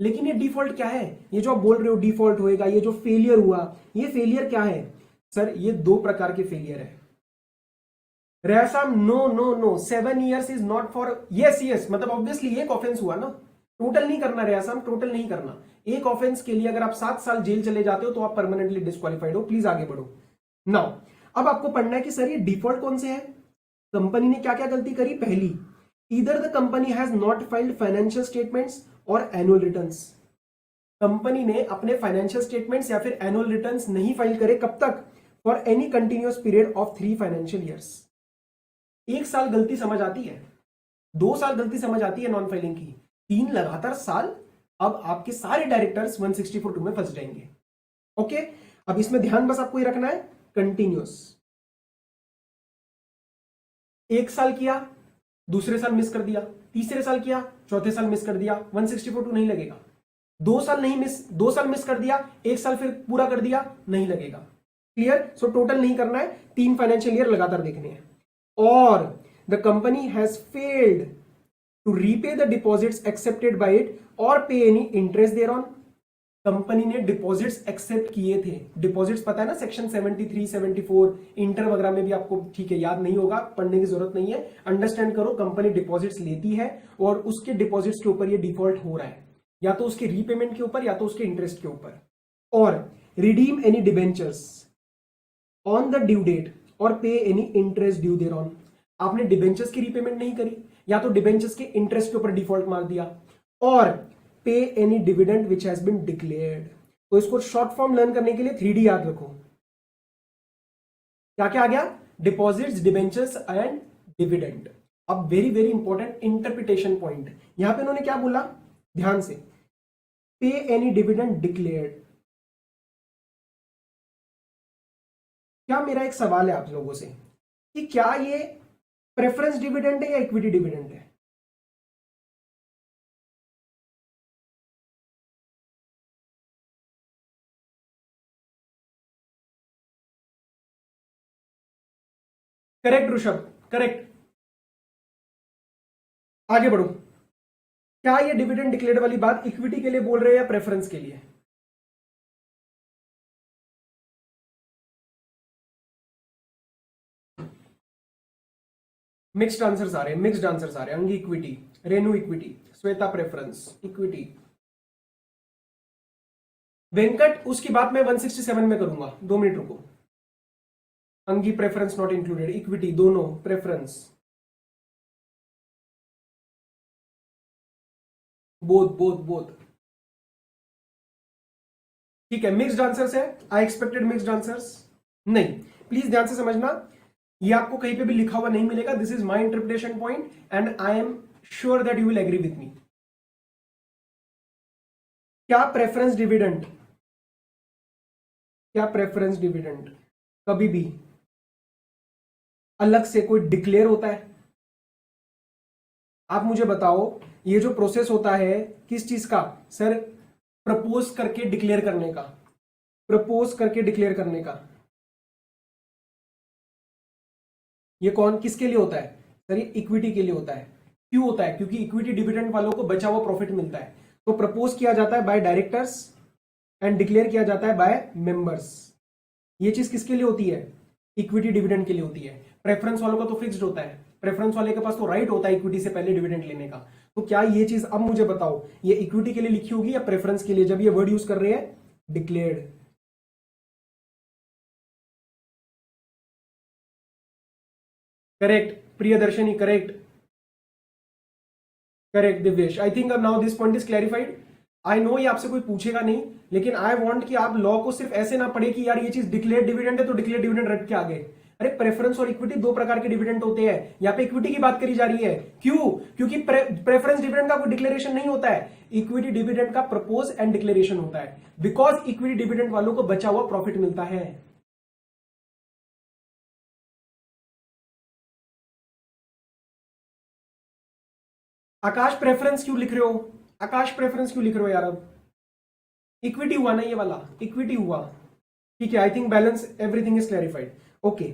लेकिन ये डिफॉल्ट क्या है? ये जो आप बोल रहे हो डिफॉल्ट होएगा, ये जो फेलियर हुआ, ये फेलियर क्या है? सर ये 2 प्रकार के फेलियर है। Resam no no no, 7 years is not for. Yes yes, मतलब ऑब्वियसली एक ऑफेंस हुआ ना, टोटल नहीं करना रेसाम, टोटल नहीं करना। एक ऑफेंस के लिए अगर आप 7 साल जेल चले जाते हो तो आप परमानेंटली डिस्क्वालिफाइड हो। प्लीज आगे बढ़ो। नाउ अब आपको पढ़ना है कि सर ये डिफॉल्ट कौन से है, कंपनी ने क्या क्या गलती करी। पहली, either the company has not filed financial statements और एनुअल रिटर्न्स। कंपनी ने अपने फाइनेंशियल स्टेटमेंट्स या फिर एनुअल रिटर्न्स नहीं फाइल करे। कब तक? For any continuous period of 3 financial years. 1 साल गलती समझ आती है, 2 साल गलती समझ आती है नॉन फाइलिंग की, 3 लगातार साल अब आपके सारे डायरेक्टर्स 164(2) में फंस जाएंगे। ओके, अब इसमें ध्यान बस आपको ये रखना है, कंटिन्यूअस। 1 साल किया, दूसरे साल मिस कर दिया, तीसरे साल किया, चौथे साल मिस कर दिया, 164(2) नहीं लगेगा। 2 साल मिस कर दिया, 1 साल फिर पूरा कर दिया, नहीं लगेगा। क्लियर? सो टोटल नहीं करना है, 3 फाइनेंशियल ईयर लगातार देखने हैं। Or the company has failed to repay the deposits accepted by it or pay any interest thereon. Company ने डिपॉजिट्स एक्सेप्ट किए थे। डिपॉजिट्स पता है ना, सेक्शन 73, 74 इंटर वगैरह में भी आपको ठीक है याद नहीं होगा, पढ़ने की जरूरत नहीं है। अंडरस्टैंड करो, कंपनी डिपॉजिट्स लेती है और उसके डिपॉजिट्स के ऊपर ये डिफॉल्ट हो रहा है, या तो उसके रीपेमेंट के ऊपर या तो उसके इंटरेस्ट के ऊपर। Or redeem any debentures on the due date or pay any interest due thereon. आपने डिबेंचर्स की रीपेमेंट नहीं करी, या तो डिबेंचर्स के इंटरेस्ट के ऊपर डिफॉल्ट मार दिया, or pay any dividend which has been declared. तो इसको शॉर्ट फॉर्म लर्न करने के लिए 3D याद रखो। क्या क्या आ गया? Deposits, debentures and dividend. अब very very important interpretation point, यहां पे उन्होंने क्या बोला, ध्यान से, पे एनी डिविडेंड डिक्लेयर्ड। क्या मेरा एक सवाल है आप लोगों से कि क्या ये प्रेफरेंस डिविडेंड है या इक्विटी डिविडेंड है? Correct Rishabh, correct. आगे बढ़ो। क्या ये डिविडेंड डिक्लेयर्ड वाली बात इक्विटी के लिए बोल रहे हैं या प्रेफरेंस के लिए? मिक्स्ड आंसर्स आ रहे हैं, मिक्स्ड आंसर्स आ रहे हैं। Angi equity, Renu equity, Shweta preference, equity. Venkat उसकी बात मैं 167 में करूंगा, 2 मिनट रुको। अंगी प्रेफरेंस नॉट इंक्लूडेड, इक्विटी दोनों प्रेफरेंस, बोथ बोथ बोथ। ठीक है, मिक्स्ड आंसर्स है। आई एक्सपेक्टेड मिक्स्ड आंसर्स नहीं। प्लीज ध्यान से समझना, ये आपको कहीं पे भी लिखा हुआ नहीं मिलेगा। This is my interpretation point and I am sure that you will agree with me. क्या प्रेफरेंस डिविडेंड, क्या प्रेफरेंस डिविडेंड कभी भी अलग से कोई डिक्लेयर होता है? आप मुझे बताओ, ये जो प्रोसेस होता है किस चीज का सर? प्रपोज करके डिक्लेयर करने का, प्रपोज करके डिक्लेयर करने का। ये कौन किसके लिए होता है सर? ये इक्विटी के लिए होता है। क्यों होता है? क्योंकि इक्विटी डिविडेंड वालों को बचा हुआ प्रॉफिट मिलता है, तो प्रपोज किया जाता है बाय डायरेक्टर्स एंड डिक्लेयर किया जाता है बाय मेंबर्स। ये चीज किसके लिए होती है? इक्विटी डिविडेंड के लिए होती है। प्रेफरेंस वालों का तो फिक्स्ड होता है, प्रेफरेंस वाले के पास तो राइट होता है इक्विटी से पहले डिविडेंड लेने का। तो क्या ये चीज, अब मुझे बताओ, ये इक्विटी के लिए लिखी होगी या प्रेफरेंस के लिए, जब ये वर्ड यूज कर रहे हैं declared? Correct Priyadarshini, correct correct Divyesh. I think now this point is clarified. I know ये आपसे कोई पूछेगा नहीं, लेकिन आई वांट कि आप लॉ को सिर्फ ऐसे ना पढ़े कि यार ये चीज डिक्लेयर डिविडेंड है तो डिक्लेयर डिविडेंड रट के आगे। अरे प्रेफरेंस और इक्विटी दो प्रकार के डिविडेंड होते हैं, यहां पे इक्विटी की बात करी जा रही है। क्यों? क्योंकि प्रेफरेंस डिविडेंड का कोई डिक्लेरेशन नहीं होता है, इक्विटी डिविडेंड का प्रपोज एंड डिक्लेरेशन होता है, बिकॉज इक्विटी डिविडेंड वालों को बचा हुआ प्रॉफिट मिलता है। आकाश प्रेफरेंस क्यों लिख रहे हो? आकाश प्रेफरेंस क्यों लिख रहे हो यार? अब इक्विटी हुआ ना ये वाला, इक्विटी हुआ, ठीक है। I think balance everything is clarified. Okay,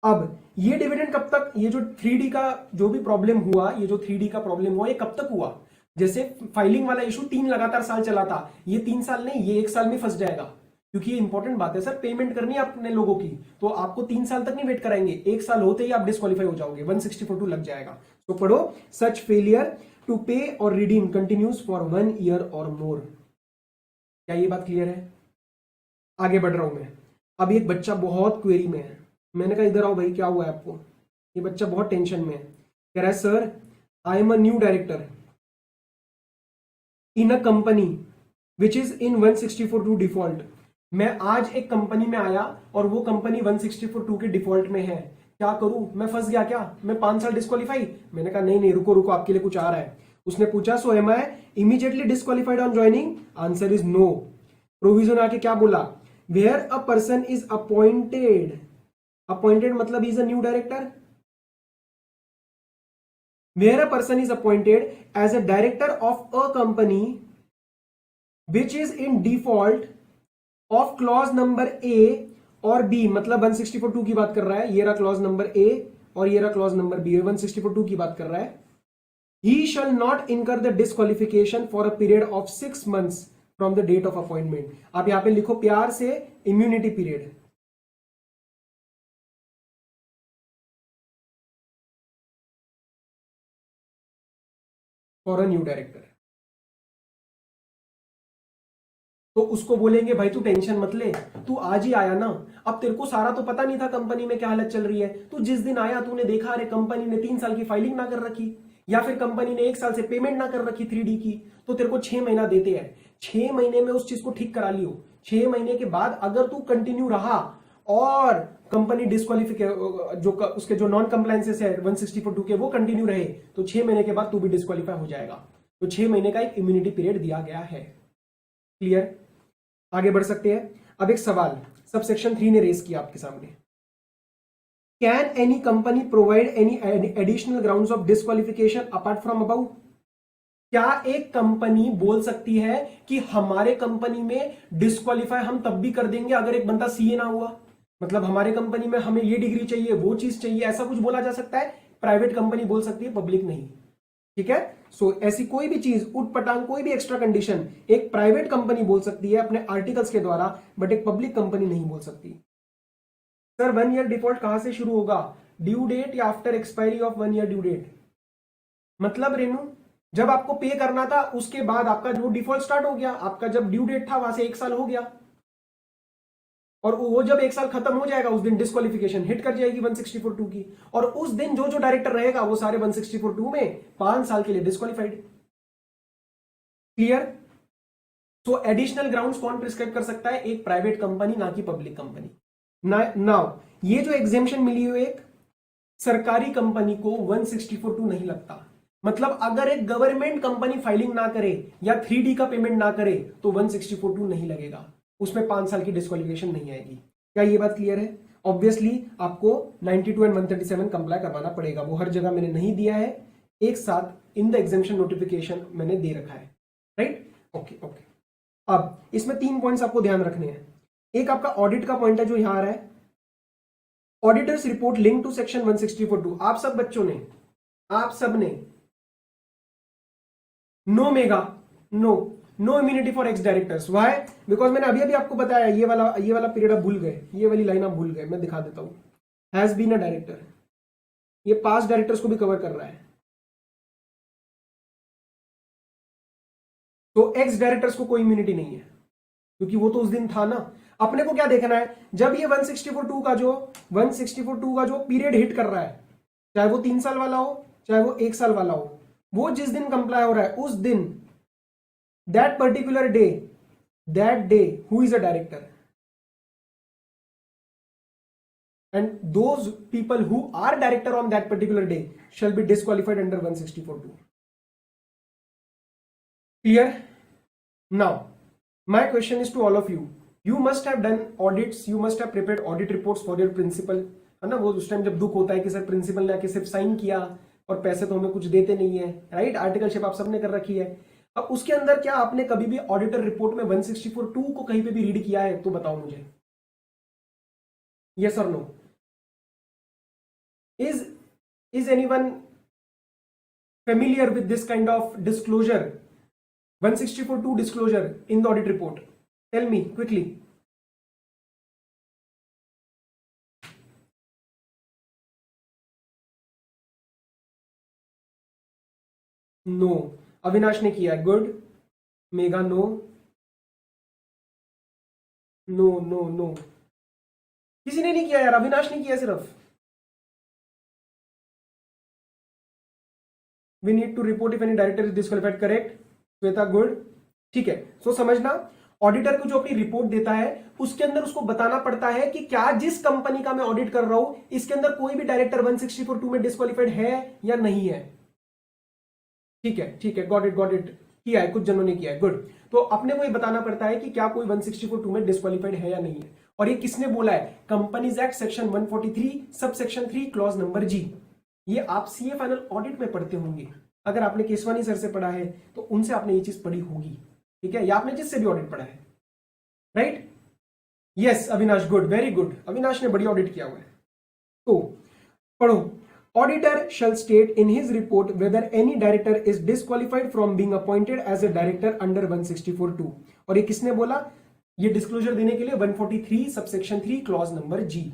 अब ये डिविडेंड कब तक, ये जो 3D का जो भी प्रॉब्लम हुआ, ये जो 3D का प्रॉब्लम हुआ, ये कब तक हुआ? जैसे फाइलिंग वाला इशू 3 लगातार साल चला था, ये 3 साल नहीं, ये 1 साल में फंस जाएगा, क्योंकि ये इंपॉर्टेंट बात है सर, पेमेंट करनी है अपने लोगों की, तो आपको 3 साल तक नहीं वेट कराएंगे, 1 साल होते ही आप डिस्क्वालीफाई हो जाओगे, 164(2) लग जाएगा। तो पढ़ो, सच फेलियर टू पे और रिडीम कंटिन्यूज फॉर 1 ईयर और मोर। क्या ये बात क्लियर है? आगे बढ़ रहा हूं मैं। अब एक बच्चा बहुत क्वेरी में है, मैंने कहा इधर आओ भाई, क्या हुआ है आपको? ये बच्चा बहुत टेंशन में है, कह रहा है sir I am a new director in a company which is in 164(2) default. मैं आज एक कंपनी में आया और वो कंपनी 164(2) के डिफॉल्ट में है, क्या करूं? मैं फंस गया क्या? मैं 5 साल डिस्क्वालीफाई? मैंने कहा नहीं नहीं, रुको रुको, आपके लिए कुछ आ रहा है। उसने पूछा so am I immediately disqualified on joining? Answer is no. Provision आके क्या बोला? Where a person is appointed, appointed मतलब is a new director, where a person is appointed as a director of a company which is in default of clause number A और B, मतलब 164(2) की बात कर रहा है, ये रहा क्लॉज नंबर A और ये रहा क्लॉज नंबर B, 164(2) की बात कर रहा है। He shall not incur the disqualification for a period of 6 months from the date of appointment। आप यहां पे लिखो प्यार से immunity period. For a new director, तो उसको बोलेंगे भाई तू टेंशन मत ले, तू आज ही आया ना, अब तेरे को सारा तो पता नहीं था कंपनी में क्या हालत चल रही है, तू जिस दिन आया तूने देखा अरे कंपनी ने 3 साल की फाइलिंग ना कर रखी, या फिर कंपनी ने 1 साल से पेमेंट ना कर रखी 3D की, तो तेरे को 6 महीना देते हैं, 6 महीने में उस चीज को ठीक करा लियो। 6 महीने के बाद अगर तू कंटिन्यू रहा और कंपनी डिस्क्वालिफिकेशन जो उसके जो नॉन कंप्लायंसेस है 164(2) के वो कंटिन्यू रहे, तो 6 महीने के बाद तू भी डिस्क्वालीफाई हो जाएगा। तो 6 महीने का एक इम्यूनिटी पीरियड दिया गया है। क्लियर? आगे बढ़ सकते हैं। अब एक सवाल सब सेक्शन 3 ने रेज किया आपके सामने, can any company provide any additional grounds of disqualification apart from above? क्या एक कंपनी बोल सकती है कि हमारे कंपनी में डिस्क्वालीफाई हम तब भी कर देंगे अगर एक बंदा सीए ना हुआ, मतलब हमारे कंपनी में हमें ये डिग्री चाहिए, वो चीज चाहिए, ऐसा कुछ बोला जा सकता है? प्राइवेट कंपनी बोल सकती है, पब्लिक नहीं। ठीक है, सो ऐसी कोई भी चीज उठ पटांग कोई भी एक्स्ट्रा कंडीशन एक प्राइवेट कंपनी बोल सकती है अपने आर्टिकल्स के द्वारा, बट एक पब्लिक कंपनी नहीं बोल सकती। सर 1 ईयर डिफॉल्ट कहां से शुरू होगा? ड्यू डेट या after expiry of 1 year due date? मतलब रेनू जब आपको पे करना था उसके बाद आपका जो डिफॉल्ट स्टार्ट हो गया, आपका जब ड्यू डेट था वहां से 1 साल हो गया, और वो जब 1 साल खत्म हो जाएगा उस दिन डिस्क्वालिफिकेशन हिट कर जाएगी 164(2) की, और उस दिन जो जो डायरेक्टर रहेगा वो सारे 164(2) में 5 साल के लिए डिस्क्वालिफाइड। क्लियर? सो एडिशनल ग्राउंड्स कौन प्रिस्क्राइब कर सकता है? एक प्राइवेट कंपनी, ना कि पब्लिक कंपनी। नाउ ये जो एग्जेम्पशन मिली हुई एक सरकारी कंपनी को 164(2) नहीं लगता, मतलब अगर एक गवर्नमेंट कंपनी फाइलिंग ना करे या 3D का पेमेंट ना करे तो 164(2) नहीं लगेगा, उसमें 5 साल की डिस्क्वालिफिकेशन नहीं आएगी। क्या ये बात क्लियर है? ऑब्वियसली आपको 92 एंड 137 कंप्लाई करवाना पड़ेगा, वो हर जगह मैंने नहीं दिया है, एक साथ इन द एग्जेम्पशन नोटिफिकेशन मैंने दे रखा है। राइट? Okay okay. अब इसमें 3 पॉइंट्स आपको ध्यान रखने हैं। एक आपका ऑडिट का पॉइंट है जो यहां आ रहा है, auditors report link to section 164(2). आप सब बच्चों ने, आप सब ने no Megha, no immunity for ex directors. Why? Because मैंने अभी अभी आपको बताया ये वाला पीरियड आप भूल गए, ये वाली लाइन आप भूल गए, मैं दिखा देता हूं। हैज बीन अ डायरेक्टर, ये पास्ट डायरेक्टर्स को भी कवर कर रहा है, तो एक्स डायरेक्टर्स को कोई इम्यूनिटी नहीं है क्योंकि वो तो उस दिन था ना। अपने को क्या देखना है, जब ये 164(2) का जो पीरियड हिट कर रहा है, चाहे वो 3 साल वाला हो चाहे वो 1 साल वाला हो, वो जिस दिन कंप्लाई हो रहा है उस दिन, that particular day, that day who is a director, and those people who are director on that particular day shall be disqualified under 164(2). Clear? Now my question is to all of you. You must have done audits, you must have prepared audit reports for your principal, है ना? वो उस time जब दुख होता है कि sir principal ने आके सिर्फ साइन किया और पैसे तो हमें कुछ देते नहीं है, राइट? आर्टिकलशिप आप सबने कर रखी है। अब उसके अंदर क्या आपने कभी भी ऑडिटर रिपोर्ट में 164(2) को कहीं पे भी रीड किया है? तो बताओ मुझे, यस और no. Is anyone familiar with this kind of disclosure, 164(2) disclosure in the audit report? Tell me quickly. No, Avinash ने किया, good. Megha no, no no no, किसी ने नहीं किया यार, अविनाश ने किया सिर्फ। We need to report if any director is disqualified, correct? Shweta, good. ठीक है, सो समझना, ऑडिटर को जो अपनी रिपोर्ट देता है उसके अंदर उसको बताना पड़ता है कि क्या जिस कंपनी का मैं ऑडिट कर रहा हूं इसके अंदर कोई भी डायरेक्टर 164(2) में डिस्क्वालिफाइड है या नहीं है। ठीक है, ठीक है, गॉट इट, किया है, कुछ जनों ने किया है, गुड। तो अपने को ये बताना पड़ता है कि क्या कोई 164(2) में डिस्क्वालिफाइड है या नहीं है। और ये किसने बोला है? Companies act section 143 sub section 3 clause number जी। ये आप सीए फाइनल ऑडिट में पढ़ते होंगे। अगर आपने केसवानी सर से पढ़ा है तो उनसे आपने ये चीज पढ़ी होगी, ठीक है, या आपने जिससे भी ऑडिट पढ़ा है, right? Yes Avinash, good, very good, Avinash ने बढ़िया ऑडिट किया हुआ है। तो पढ़ो, auditor shall state in his report whether any director is disqualified from being appointed as a director under 164(2). और ये किसने बोला? ये डिस्क्लोजर देने के लिए 143 सबसेक्शन 3 क्लॉज नंबर जी।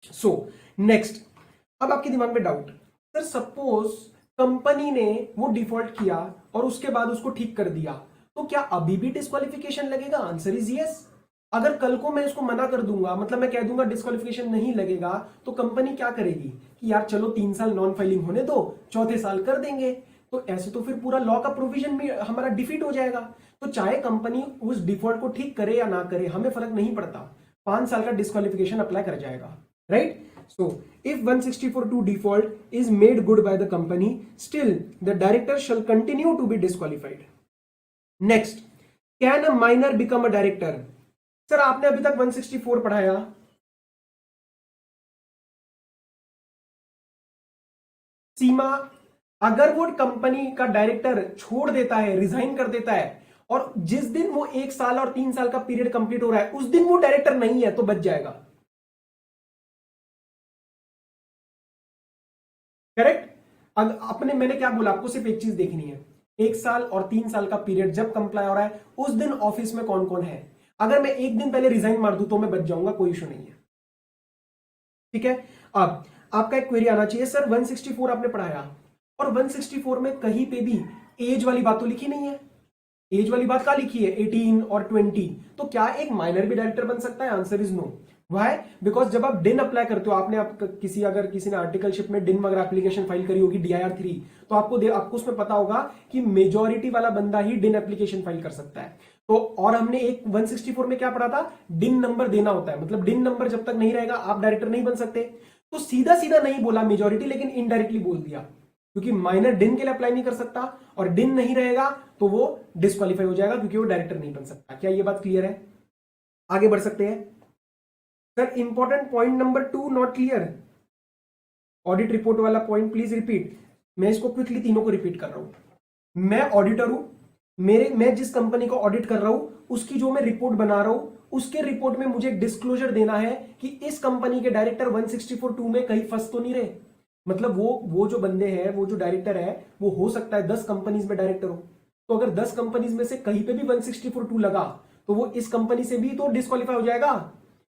सो नेक्स्ट, अब आपके दिमाग में डाउट, सर सपोज कंपनी ने वो डिफॉल्ट किया और उसके बाद उसको ठीक कर दिया, तो क्या अभी भी डिस्क्वालिफिकेशन लगेगा? Answer is yes. अगर कल को मैं इसको मना कर दूंगा, मतलब मैं कह दूंगा डिस्क्वालिफिकेशन नहीं लगेगा, तो कंपनी क्या करेगी कि यार चलो 3 साल नॉन फाइलिंग होने दो, चौथे साल कर देंगे। तो ऐसे तो फिर पूरा लॉ का प्रोविजन भी हमारा डिफीट हो जाएगा। तो चाहे कंपनी उस डिफॉल्ट को ठीक करे या ना करे, हमें फर्क नहीं पड़ता, 5 साल का डिस्क्वालिफिकेशन अप्लाई कर जाएगा, right? So, if 164(2) default is made good by the company, still the director shall continue to be disqualified. Next, can a minor become a director? Sir आपने अभी तक 164 पढ़ाया, सीमा, अगर वो कंपनी का डायरेक्टर छोड़ देता है, रिजाइन कर देता है, और जिस दिन वो 1 साल और 3 साल का पीरियड कंप्लीट हो रहा है उस दिन वो डायरेक्टर नहीं है, तो बच जाएगा, करेक्ट? अपने मैंने क्या बोला आपको, सिर्फ एक चीज देखनी है, 1 साल और 3 साल का पीरियड जब कंप्लाई हो रहा है उस दिन ऑफिस में कौन कौन है। अगर मैं 1 दिन पहले रिजाइन मार दूं तो मैं बच जाऊंगा, कोई इशू नहीं है, ठीक है? अब आपका एक क्वेरी आना चाहिए, सर 164 आपने पढ़ाया और 164 में कहीं पे भी एज वाली बात तो लिखी नहीं है। एज वाली बात क्या लिखी है? 18 और 20। तो क्या एक माइनर भी डायरेक्टर बन सकता है? Answer is no. Why? Because जब आप डिन अप्लाई करते हो, आपने अगर किसी ने आर्टिकलशिप में डिन वगैरह एप्लीकेशन फाइल करी होगी DIR 3, तो आपको उसमें पता होगा कि मेजोरिटी वाला बंदा ही डिन एप्लीकेशन फाइल कर सकता है। तो और हमने एक 164 में क्या पढ़ा था? डिन नंबर देना होता है, मतलब डिन नंबर जब तक नहीं रहेगा आप डायरेक्टर नहीं बन सकते। तो सीधा सीधा नहीं बोला मेजोरिटी, लेकिन इनडायरेक्टली बोल दिया, क्योंकि माइनर डिन के लिए अप्लाई नहीं कर सकता और डिन नहीं रहेगा तो वो डिस्क्वालीफाई हो जाएगा, क्योंकि वो डायरेक्टर नहीं बन सकता। क्या ये बात क्लियर है? आगे बढ़ सकते हैं। Sir important point number 2 not clear, audit report वाला पॉइंट प्लीज रिपीट। मैं इसको क्विकली तीनों को रिपीट कर रहा हूं। मैं ऑडिटर हूं, मैं जिस कंपनी को ऑडिट कर रहा हूं उसकी जो मैं रिपोर्ट बना रहा हूं, उसके रिपोर्ट में मुझे डिस्क्लोजर देना है कि इस कंपनी के डायरेक्टर 164(2) में कहीं फंस तो नहीं रहे। मतलब वो जो बंदे हैं, वो जो डायरेक्टर है, वो हो सकता है 10 कंपनीज में डायरेक्टर हो, तो अगर 10 कंपनीज में से कहीं पे भी 164(2) लगा तो वो इस कंपनी से भी तो डिस्क्वालीफाई हो जाएगा।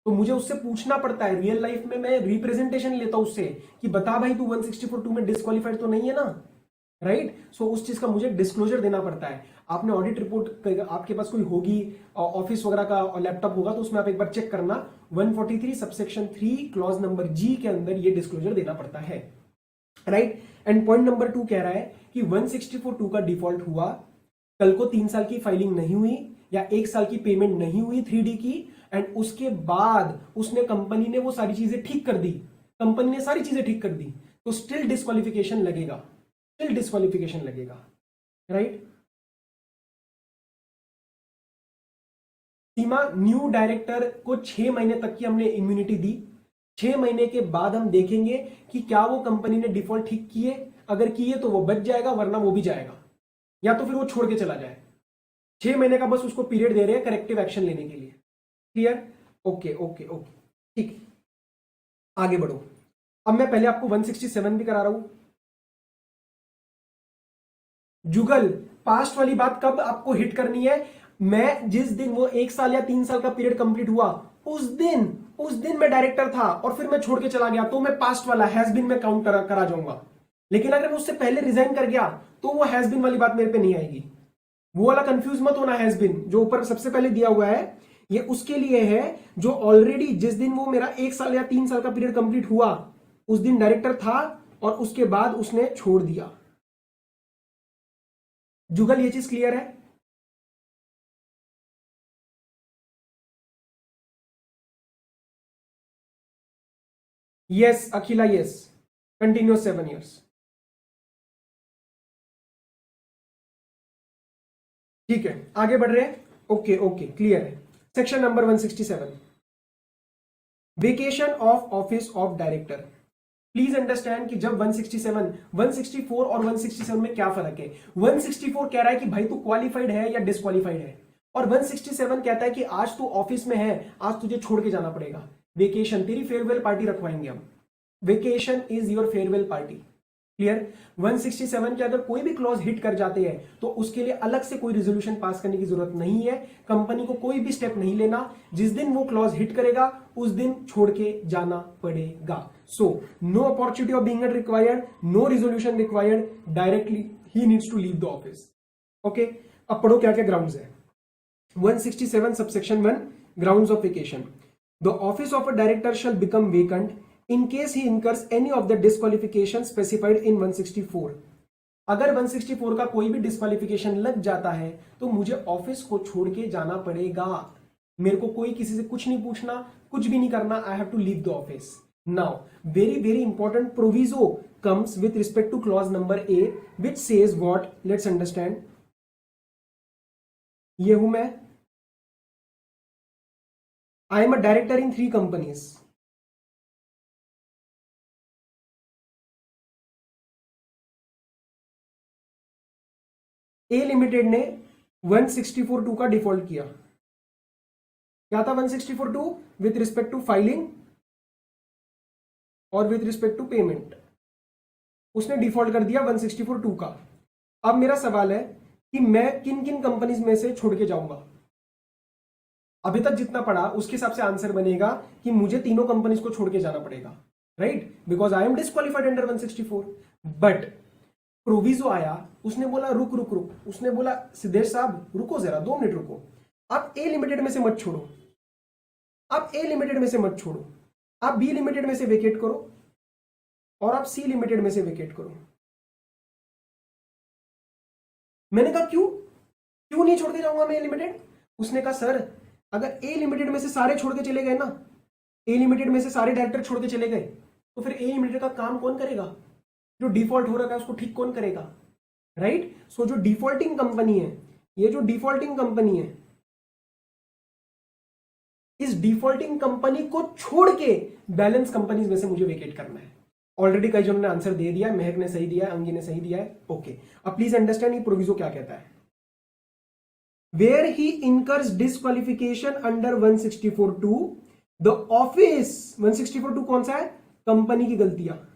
तो मुझे उससे पूछना पड़ता है, रियल लाइफ में मैं रिप्रेजेंटेशन लेता हूं उससे कि बता भाई तू 164(2) में डिस्क्वालीफाइड तो नहीं है ना, राइट? सो उस चीज का मुझे डिस्क्लोजर देना पड़ता है। आपने ऑडिट रिपोर्ट आपके पास कोई होगी, ऑफिस वगैरह का लैपटॉप होगा, तो उसमें आप एक बार चेक करना, 143 सबसेक्शन 3 क्लॉज नंबर जी के अंदर ये डिस्क्लोजर देना पड़ता है, राइट? एंड पॉइंट नंबर 2 कह रहा है कि 164(2) का डिफॉल्ट हुआ, कल को 3 साल की फाइलिंग नहीं हुई या 1 साल की पेमेंट नहीं हुई 3D की, एंड उसके बाद उसने कंपनी ने वो सारी चीजें ठीक कर दी, कंपनी ने सारी चीजें ठीक कर दी, तो स्टिल डिस्क्वालिफिकेशन लगेगा, स्टिल डिस्क्वालिफिकेशन लगेगा, राइट। सीमा, न्यू डायरेक्टर को 6 महीने तक की हमने इम्यूनिटी दी, 6 महीने के बाद हम देखेंगे कि क्या वो कंपनी ने डिफॉल्ट ठीक किए, अगर किए तो वो बच जाएगा, वरना वो भी जाएगा, या तो फिर वो छोड़ के चला जाए। 6 महीने का बस उसको पीरियड दे रहे हैं करेक्टिव एक्शन लेने के लिए। क्लियर? ओके ओके ओके, ठीक, आगे बढ़ो। अब मैं पहले आपको 167 भी करा रहा हूं। जुगल, पास्ट वाली बात कब आपको हिट करनी है? मैं जिस दिन वो 1 साल या 3 साल का पीरियड कंप्लीट हुआ, उस दिन मैं डायरेक्टर था और फिर मैं छोड़ के चला गया, तो मैं पास्ट वाला हैज बीन में काउंट करा जाऊंगा। लेकिन अगर मैं उससे पहले रिजाइन कर गया तो वो हैज बीन वाली बात मेरे पे नहीं आएगी। वो वाला कंफ्यूज मत होना, हैज बीन जो ऊपर सबसे पहले दिया हुआ है ये उसके लिए है जो ऑलरेडी जिस दिन वो मेरा 1 साल या 3 साल का पीरियड कंप्लीट हुआ उस दिन डायरेक्टर था और उसके बाद उसने छोड़ दिया। जुगल, ये चीज क्लियर है? यस अखिला, यस, कंटिन्यूस 7 years। ठीक है, आगे बढ़ रहे हैं। ओके ओके, क्लियर है। Section number 167, vacation of office of director. Please understand कि जब 167, 164 और 167 में क्या फर्क है। 164 कह रहा है कि भाई तू क्वालिफाइड है या डिस्क्वालिफाइड है, और 167 कहता है कि आज तू ऑफिस में है, आज तुझे छोड़ के जाना पड़ेगा। वेकेशन, तेरी फेयरवेल पार्टी रखवाएंगे हम, vacation is your farewell party. Clear? 167 के अगर कोई भी क्लॉज हिट कर जाते हैं तो उसके लिए अलग से कोई रेजोल्यूशन पास करने की जरूरत नहीं है, कंपनी को कोई भी स्टेप नहीं लेना। जिस दिन वो क्लॉज हिट करेगा उस दिन छोड़ के जाना पड़ेगा। So no opportunity of being required, no resolution required, directly he needs to leave the office. Okay, अब पढ़ो क्या क्या ग्राउंड्स है। 167 subsection 1, grounds of vacation. The office of a director shall become vacant in case he incurs any of the disqualification specified in 164। अगर 164 का कोई भी disqualification लग जाता है तो मुझे ऑफिस को छोड़ के जाना पड़ेगा। मेरे को कोई किसी से कुछ नहीं पूछना, कुछ भी नहीं करना, I have to leave the office. Now very very important proviso comes with respect to clause number A which says what, let's understand. ये हूं मैं, I am a director in 3 companies. A limited ने 164(2) का default किया। क्या था 164(2)? With respect to filing और with respect to payment उसने डिफॉल्ट कर दिया 164(2) का। अब मेरा सवाल है कि मैं किन किन कंपनीज में से छोड़ के जाऊंगा। अभी तक जितना पढ़ा उसके हिसाब से आंसर बनेगा कि मुझे तीनों कंपनीज को छोड़ के जाना पड़ेगा, right, because I am disqualified under 164। But proviso आया, उसने बोला रुक रुक रुक, उसने बोला सिद्धेश साहब रुको जरा, 2 मिनट रुको, आप ए लिमिटेड में से मत छोड़ो, आप ए लिमिटेड में से मत छोड़ो, आप बी लिमिटेड में से वेकेट करो और आप सी लिमिटेड में से वेकेट करो। मैंने कहा क्यों नहीं छोड़ के जाऊंगा मैं ए लिमिटेड? उसने कहा सर अगर ए लिमिटेड में से सारे छोड़ के चले गए ना, ए लिमिटेड में से सारे डायरेक्टर छोड़ के चले गए तो फिर ए लिमिटेड का काम कौन करेगा? जो डिफॉल्ट हो रहा है उसको ठीक कौन करेगा, राइट? सो जो डिफॉल्टिंग कंपनी है, ये जो डिफॉल्टिंग कंपनी है, इस डिफॉल्टिंग कंपनी को छोड़ के बैलेंस कंपनीज में से मुझे वेकेट करना है। ऑलरेडी कई जनों ने आंसर दे दिया, महक ने सही दिया है, अंगी ने सही दिया है। ओके, अब प्लीज अंडरस्टैंड ये प्रोविजो क्या कहता है। Where he incurs disqualification under 164(2) the office, 164(2) कौन सा है? कंपनी की गलतियां।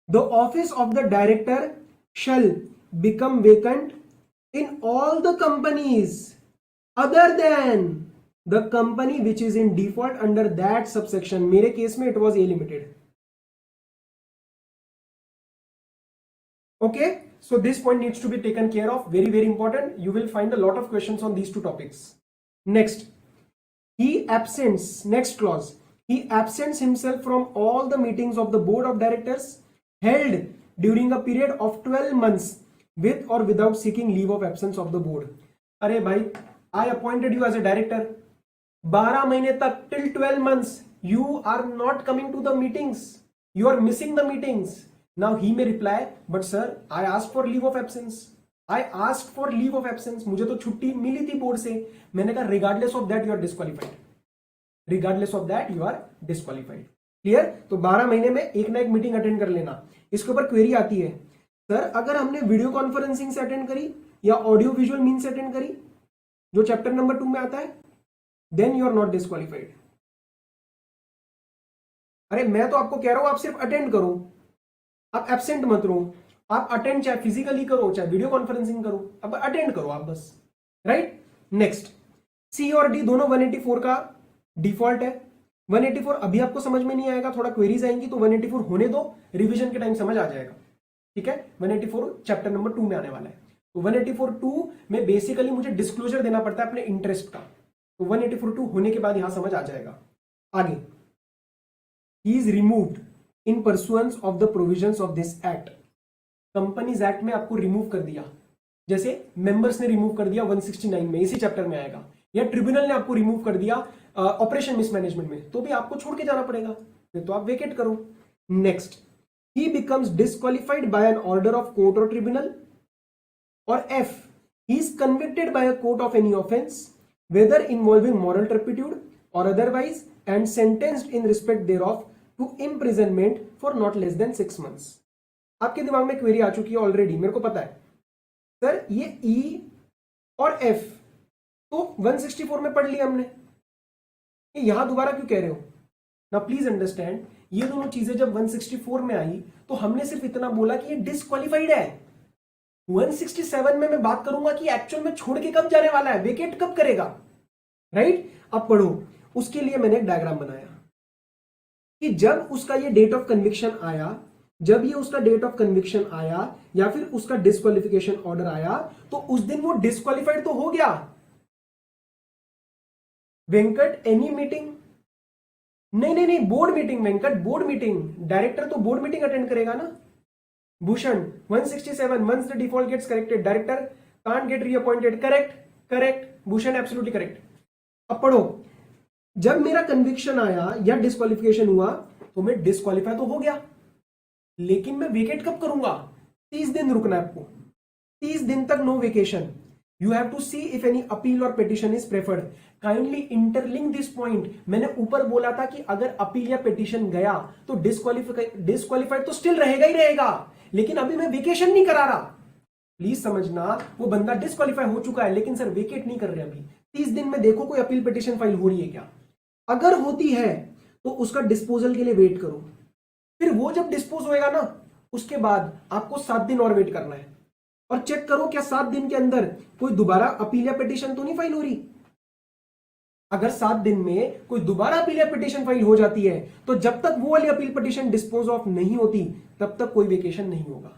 The office of the director shall become vacant in all the companies other than the company which is in default under that subsection. मेरे case में it was A limited. Okay, so this point needs to be taken care of. Very very important. You will find a lot of questions on these 2 topics. Next, he absents. Next clause. He absents himself from all the meetings of the board of directors held during a period of 12 months with or without seeking leave of absence of the board. अरे भाई, I appointed you as a director. 12 महीने तक, till 12 months, you are not coming to the meetings. You are missing the meetings. Now he may reply, but sir, I asked for leave of absence. I asked for leave of absence. मुझे तो छुट्टी मिली थी board से. मैंने कहा regardless of that you are disqualified. Regardless of that you are disqualified. Clear? तो 12 महीने में एक ना एक मीटिंग अटेंड कर लेना. इसके ऊपर क्वेरी आती है, सर अगर हमने वीडियो कॉन्फ्रेंसिंग से अटेंड करी या ऑडियो विजुअल मीन से अटेंड करी, जो चैप्टर नंबर 2 में आता है, then you are not disqualified. अरे मैं तो आपको कह रहा हूं आप सिर्फ अटेंड करो, आप एब्सेंट मत रहो. आप अटेंड चाहे फिजिकली करो चाहे वीडियो कॉन्फ्रेंसिंग करो, अब अटेंड करो आप बस. राइट? नेक्स्ट, सी और डी दोनों 184 का डिफॉल्ट है. 184 अभी आपको समझ में नहीं आएगा, थोड़ा क्वेरीज आएंगी तो 184 होने दो, रिवीजन के टाइम समझ आ जाएगा. ठीक है? 184 चैप्टर नंबर 2 में आने वाला है. तो 184(2) में बेसिकली मुझे डिस्क्लोजर देना पड़ता है अपने इंटरेस्ट का. तो 184(2) होने के बाद यहां समझ आ जाएगा. आगे, he is removed in pursuance of the provisions of this act. Companies act में आपको रिमूव कर दिया, जैसे मेंबर्स ने रिमूव कर दिया 169 में, इसी चैप्टर में आएगा, या ट्रिब्यूनल ने आपको रिमूव कर दिया ऑपरेशन मिसमैनेजमेंट में, तो भी आपको छोड़ के जाना पड़ेगा, फिर तो आप वेकेट करो. Next, he becomes disqualified by an order of court or tribunal. Or F, he is convicted by a court of any offense, whether involving moral turpitude or otherwise, and sentenced in respect thereof to imprisonment for not less than 6 months. आपके दिमाग में query आ चुकी है already, मेरे को पता है sir, ये E और F तो 164 में पढ़ लिया हमने, ये यहां दोबारा क्यों कह रहे हो? ना प्लीज अंडरस्टैंड, ये दोनों चीजें जब 164 में आई तो हमने सिर्फ इतना बोला कि ये डिस्क्वालिफाइड है. 167 में मैं बात करूंगा कि एक्चुअल में छोड़ के कब जाने वाला है, वेकेट कब करेगा. राइट? अब पढ़ो, उसके लिए मैंने एक डायग्राम बनाया कि जब उसका ये डेट ऑफ कन्विक्शन आया, जब ये उसका डेट ऑफ कन्विक्शन आया या फिर उसका डिस्क्वालिफिकेशन ऑर्डर आया, तो उस दिन वो डिस्क्वालिफाइड तो हो गया. वेंकट एनी मीटिंग, नहीं, board meeting. Venkat board meeting, director तो बोर्ड मीटिंग अटेंड करेगा ना. Bhushan 167, once the default gets corrected, director can't get reappointed. Correct Bhushan, absolutely correct. अब पढ़ो, जब मेरा कन्विक्शन आया या डिस्क्वालिफिकेशन हुआ तो मैं डिस्क्वालिफाई तो हो गया, लेकिन मैं वेकेट कब करूंगा? 30 दिन रुकना है आपको, 30 दिन तक no vacation. You have to see if any appeal or petition is preferred. Kindly interlink this point. मैंने ऊपर बोला था कि अगर अपील या पिटिशन गया तो डिस्क्वालिफाइड तो स्टिल रहेगा ही रहेगा, लेकिन अभी मैं वेकेशन नहीं करा रहा. प्लीज समझना, वो बंदा डिस्क्वालिफाई हो चुका है लेकिन सर वेकेट नहीं कर रहे अभी. 30 दिन में देखो कोई अपील पिटिशन फाइल हो रही है क्या. अगर होती है तो उसका डिस्पोजल के लिए वेट करो. फिर वो जब डिस्पोज होएगा ना, उसके बाद आपको 7 दिन और वेट करना है और चेक करो क्या 7 दिन के अंदर कोई दोबारा अपील या पिटीशन तो नहीं फाइल हो रही. अगर 7 दिन में कोई दोबारा अपील या पिटीशन फाइल हो जाती है तो जब तक वो वाली अपील पिटीशन डिस्पोज ऑफ नहीं होती तब तक कोई वेकेशन नहीं होगा.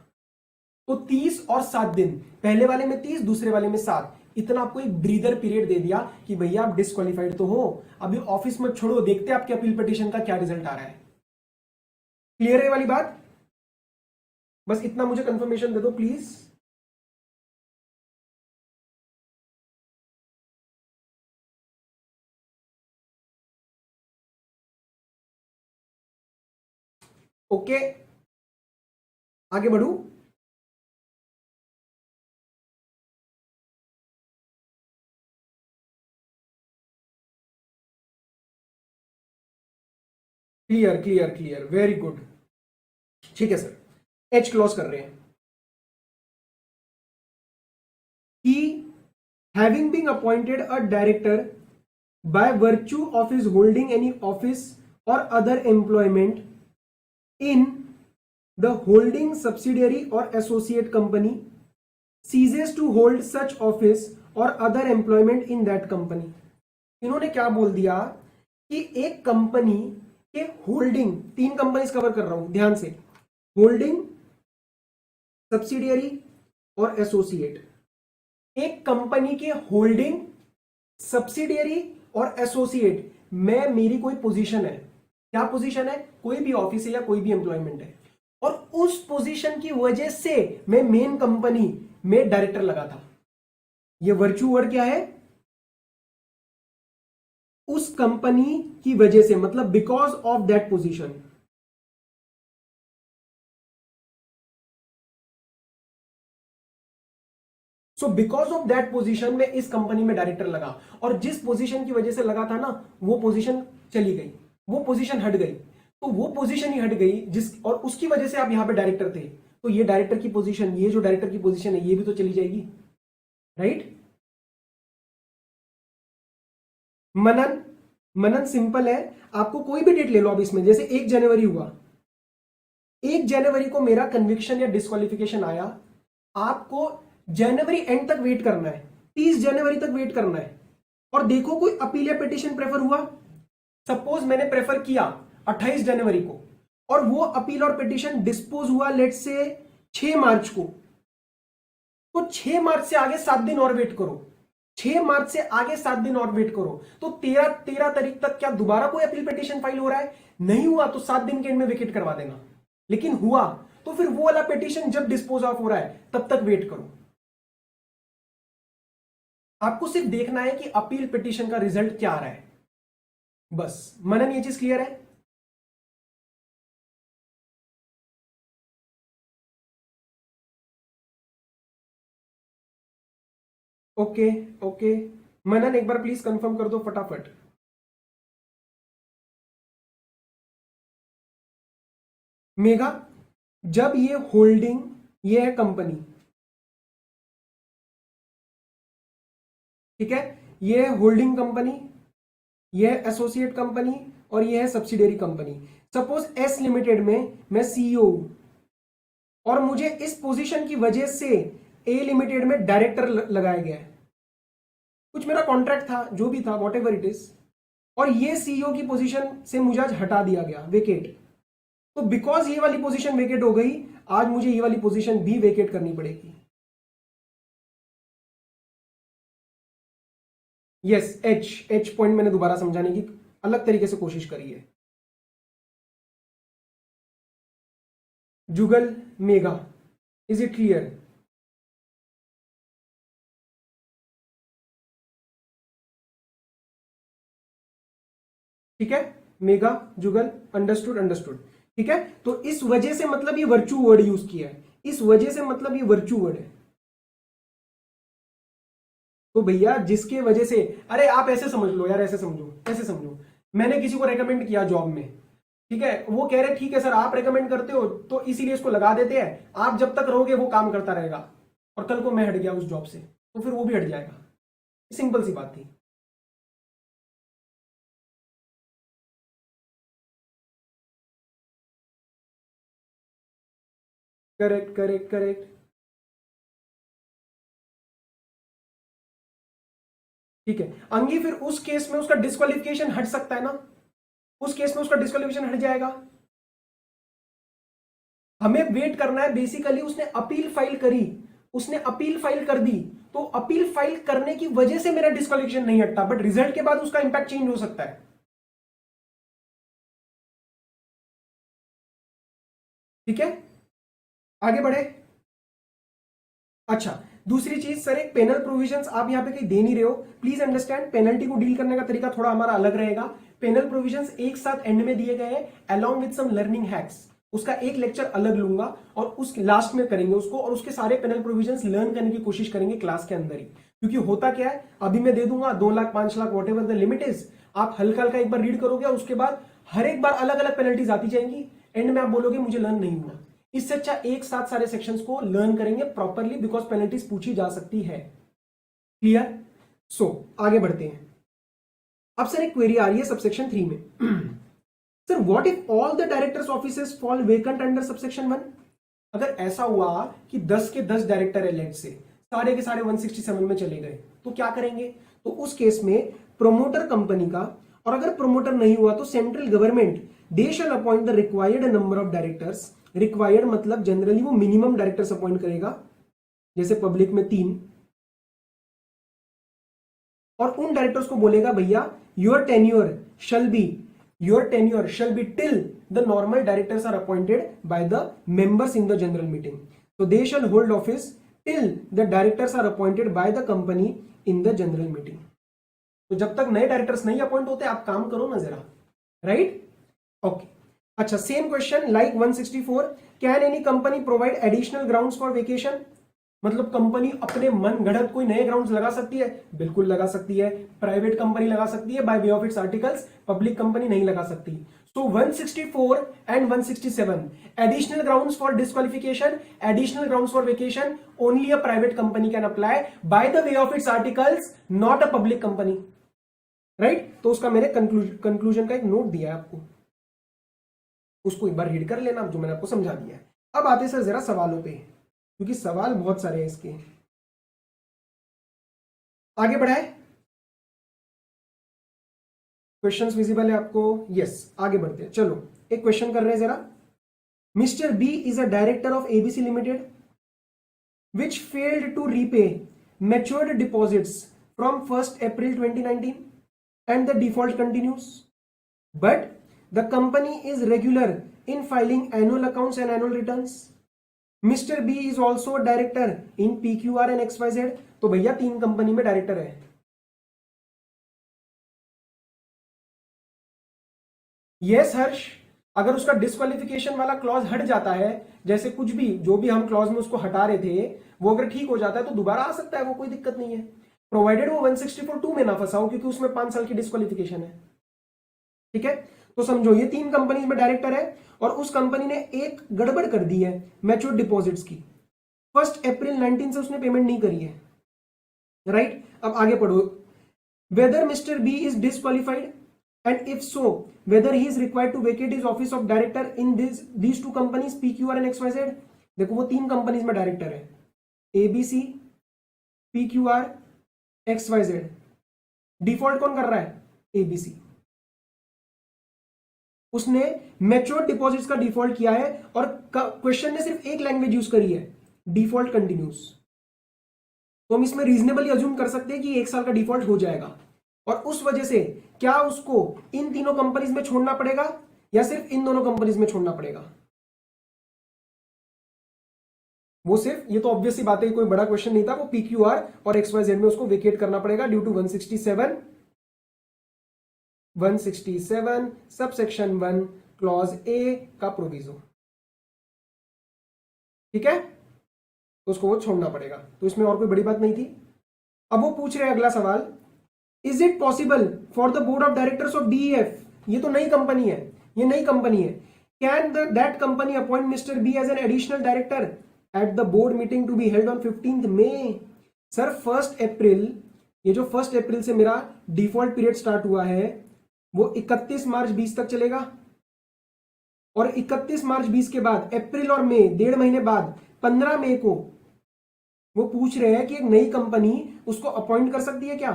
तो 30 और 7 दिन, पहले वाले में 30, दूसरे वाले में 7, इतना आपको एक ब्रीदर पीरियड दे दिया कि भैया आप डिस्क्वालिफाइड तो हो, अभी ऑफिस में छोड़ो, देखते हैं आपके अपील पिटीशन का क्या रिजल्ट आ रहा है. क्लियर है वाली बात? बस इतना मुझे कंफर्मेशन दे दो प्लीज. ओके, आगे बढ़ू. Clear, very good. ठीक है सर, एच क्लॉज कर रहे हैं. He, having been appointed a director by virtue of his holding any office or other employment in the holding subsidiary or associate company, ceases to hold such office or other employment in that company. इन्होंने क्या बोल दिया कि एक company के holding, 3 companies cover कर रहा हूं ध्यान से, होल्डिंग, सब्सिडियरी और एसोसिएट. एक कंपनी के होल्डिंग, सब्सिडियरी और एसोसिएट में मेरी कोई पोजीशन है. क्या पोजीशन है? कोई भी ऑफिस है या कोई भी एम्प्लॉयमेंट है, और उस पोजीशन की वजह से मैं मेन कंपनी में डायरेक्टर लगा था। ये वर्चू वर्ड क्या है? उस कंपनी की वजह से, मतलब because of that position. So because of that position में इस कंपनी में डायरेक्टर लगा, और जिस पोजीशन की वजह से लगा था ना, वो पोजीशन चली गई, वो पोजीशन हट गई। तो वो पोजीशन ही हट गई जिस, और उसकी वजह से आप यहां पे डायरेक्टर थे, तो ये डायरेक्टर की पोजीशन, ये जो डायरेक्टर की पोजीशन है, ये भी तो चली जाएगी, राइट? मनन, मनन सिंपल है, आपको कोई भी डेट ले लो अब इसमें, जैसे 1 जनवरी हुआ, 1 जनवरी को मेरा कन्विक्शन या डिस्क्वालिफिकेशन आया, आपको जनवरी एंड तक वेट करना है, 30 जनवरी तक वेट करना है, और देखो कोई अपील या पिटिशन प्रेफर हुआ। सपोज मैंने प्रेफर किया 28 जनवरी को, और वो अपील और पिटिशन डिस्पोज हुआ लेट से 6 मार्च को, तो 6 मार्च से आगे 7 दिन और वेट करो, 6 मार्च से आगे 7 दिन और वेट करो, तो 13 तारीख तक क्या दोबारा कोई अपील पिटिशन फाइल हो रहा है? नहीं हुआ, तो 7 दिन के एंड में वेकेट करवा देना। लेकिन हुआ तो फिर वो वाला पिटिशन जब डिस्पोज ऑफ हो रहा है तब तक वेट करो। आपको सिर्फ देखना है कि अपील पिटिशन का रिजल्ट क्या आ रहा है, बस। मनन, ये चीज क्लियर है? ओके ओके, मनन एक बार प्लीज कंफर्म कर दो फटाफट। मेघा, जब ये होल्डिंग, ये है कंपनी, ठीक है, ये है होल्डिंग कंपनी, ये है एसोसिएट कंपनी, और ये है subsidiary company. Suppose S limited में मैं सीईओ हूं, और मुझे इस पोजीशन की वजह से ए लिमिटेड में डायरेक्टर लगाया गया है, कुछ मेरा कॉन्ट्रैक्ट था, जो भी था, वॉट एवर इट इज, और ये सीईओ की पोजीशन से मुझे आज हटा दिया गया, वेकेट। तो बिकॉज ये वाली पोजीशन वेकेट हो गई, आज मुझे ये वाली पोजीशन भी वेकेट करनी पड़ेगी। यस, एच पॉइंट मैंने दोबारा समझाने की अलग तरीके से कोशिश करी है। जुगल, मेगा, इज इट क्लियर? ठीक है, मेगा, जुगल, अंडरस्टूड अंडरस्टूड। ठीक है, तो इस वजह से मतलब ये वर्चू वर्ड यूज किया है, इस वजह से मतलब ये वर्चू वर्ड है। तो भैया जिसके वजह से, अरे आप ऐसे समझ लो यार, ऐसे समझो, ऐसे समझो, मैंने किसी को रेकमेंड किया जॉब में, ठीक है, वो कह रहे ठीक है सर आप रेकमेंड करते हो तो इसीलिए इसको लगा देते हैं, आप जब तक रहोगे वो काम करता रहेगा, और कल को मैं हट गया उस जॉब से तो फिर वो भी हट जाएगा। सिंपल सी बात थी। Correct correct correct. ठीक है अंगी, फिर उस केस में उसका डिस्क्वालिफिकेशन हट सकता है ना, उस केस में उसका डिस्क्वालिफिकेशन हट जाएगा। हमें वेट करना है, बेसिकली उसने अपील फाइल करी, उसने अपील फाइल कर दी, तो अपील फाइल करने की वजह से मेरा डिस्क्वालिफिकेशन नहीं हटता, बट रिजल्ट के बाद उसका इंपैक्ट चेंज हो सकता है। ठीक है, आगे बढ़े। अच्छा, दूसरी चीज सर, एक पेनल प्रोविजंस आप यहां पे कहीं दे नहीं रहे हो, प्लीज अंडरस्टैंड, पेनल्टी को डील करने का तरीका थोड़ा हमारा अलग रहेगा। पेनल प्रोविजंस एक साथ एंड में दिए गए हैं along with some learning hacks, उसका एक लेक्चर अलग लूंगा और उस लास्ट में करेंगे उसको, और उसके सारे पेनल प्रोविजंस लर्न करने की कोशिश करेंगे क्लास के अंदर ही। क्योंकि होता क्या है, अभी मैं दे दूंगा 2 lakh 5 lakh what ever the limit is, आप हल्का हल्का एक बार रीड करोगे और उसके बाद हर एक बार अलग अलग पेनल्टीज आती जाएंगी, एंड में आप बोलोगे मुझे लर्न नहीं हुआ। इससे अच्छा एक साथ सारे सेक्शंस को लर्न करेंगे प्रॉपरली, बिकॉज पेनल्टीज पूछी जा सकती है। क्लियर? सो आगे बढ़ते हैं। अब सर एक क्वेरी आ रही है सबसेक्शन 3 में sir what if all the directors offices fall vacant under subsection 1? अगर ऐसा हुआ कि 10 के 10 डायरेक्टर है, लेट से सारे के सारे 167 में चले गए, तो क्या करेंगे? तो उस केस में प्रोमोटर कंपनी का, और अगर प्रोमोटर नहीं हुआ तो central government, they shall appoint the required number of directors. Required मतलब जनरली वो मिनिमम डायरेक्टर्स अपॉइंट करेगा, जैसे पब्लिक में 3, और उन डायरेक्टर्स को बोलेगा भैया your tenure shall be till the normal directors are appointed by the members in the general meeting, तो they shall hold office till the directors are appointed by the company in the general meeting. तो जब तक नए directors नहीं appoint होते आप काम करो ना जरा, राइट? ओके, अच्छा, same question like 164, can any company provide additional grounds for vacation? मतलब कंपनी अपने मन गढ़ंत कोई नए ग्राउंड्स लगा सकती है? बिल्कुल लगा सकती है। प्राइवेट कंपनी लगा सकती है by way of its articles, public company नहीं लगा सकती। So 164 and 167 additional grounds for disqualification, additional grounds for vacation, only a private company can apply by the way of its articles, not a public company, right? तो उसका मैंने conclusion का एक note दिया है आपको, उसको एक बार रीड कर लेना जो मैंने आपको समझा दिया है। अब आते सर जरा सवालों पे, क्योंकि सवाल बहुत सारे हैं इसके। आगे बढ़ाए, क्वेश्चंस विजिबल है आपको? यस, आगे बढ़ते हैं। चलो एक क्वेश्चन कर रहे हैं जरा। Mister B is a director of ABC limited which failed to repay matured deposits from 1 April 2019 and the default continues, but the company is regular in filing annual accounts and annual returns. Mister B is also director in PQR and XYZ। तो भैया 3 company में director है। Yes हर्ष, अगर उसका disqualification वाला clause हट जाता है, जैसे कुछ भी जो भी हम क्लॉज में उसको हटा रहे थे वो अगर ठीक हो जाता है तो दोबारा आ सकता है, वो कोई दिक्कत नहीं है, प्रोवाइडेड वो 164(2) में ना फंसा हो, क्योंकि उसमें 5 साल की डिस्क्वालिफिकेशन है। ठीक है, तो समझो ये 3 कंपनीज में डायरेक्टर है और उस कंपनी ने एक गड़बड़ कर दी है मैच्योर डिपॉजिट्स की। 1 अप्रैल 19 से उसने पेमेंट नहीं करी है, राइट? अब आगे पढ़ो। Whether mister B is disqualified and if so whether he is required to vacate his office of director in these 2 companies PQR and XYZ। देखो वो 3 कंपनीज में डायरेक्टर है, ABC, PQR, XYZ। डिफॉल्ट कौन कर रहा है? ABC। उसने mature deposits का डिफॉल्ट किया है और क्वेश्चन ने सिर्फ एक लैंग्वेज यूज करी है, डिफॉल्ट कंटिन्यूस। तो हम इसमें रीजनेबली अज्यूम कर सकते हैं कि 1 साल का डिफॉल्ट हो जाएगा, और उस वजह से क्या उसको इन तीनों कंपनीज में छोड़ना पड़ेगा या सिर्फ इन दोनों कंपनीज में छोड़ना पड़ेगा? वो सिर्फ, ये तो ऑब्वियसली बात है, कोई बड़ा क्वेश्चन नहीं था, वो PQR और XYZ में उसको वेकेट करना पड़ेगा due to 167 subsection 1 clause A का प्रोविजो। ठीक है, तो उसको वो छोड़ना पड़ेगा, तो इसमें और कोई बड़ी बात नहीं थी। अब वो पूछ रहे हैं अगला सवाल, is it possible for the board of directors of DEF, ये तो नई कंपनी है, ये नई कंपनी है, can that company appoint mister B as an additional director at the board meeting to be held on 15 May? Sir 1 April, ये जो 1 अप्रैल से मेरा डिफॉल्ट पीरियड स्टार्ट हुआ है वो 31 मार्च 20 तक चलेगा, और 31 मार्च 20 के बाद अप्रैल और मई 1.5 महीने बाद 15 मई को वो पूछ रहे हैं कि एक नई कंपनी उसको अपॉइंट कर सकती है क्या?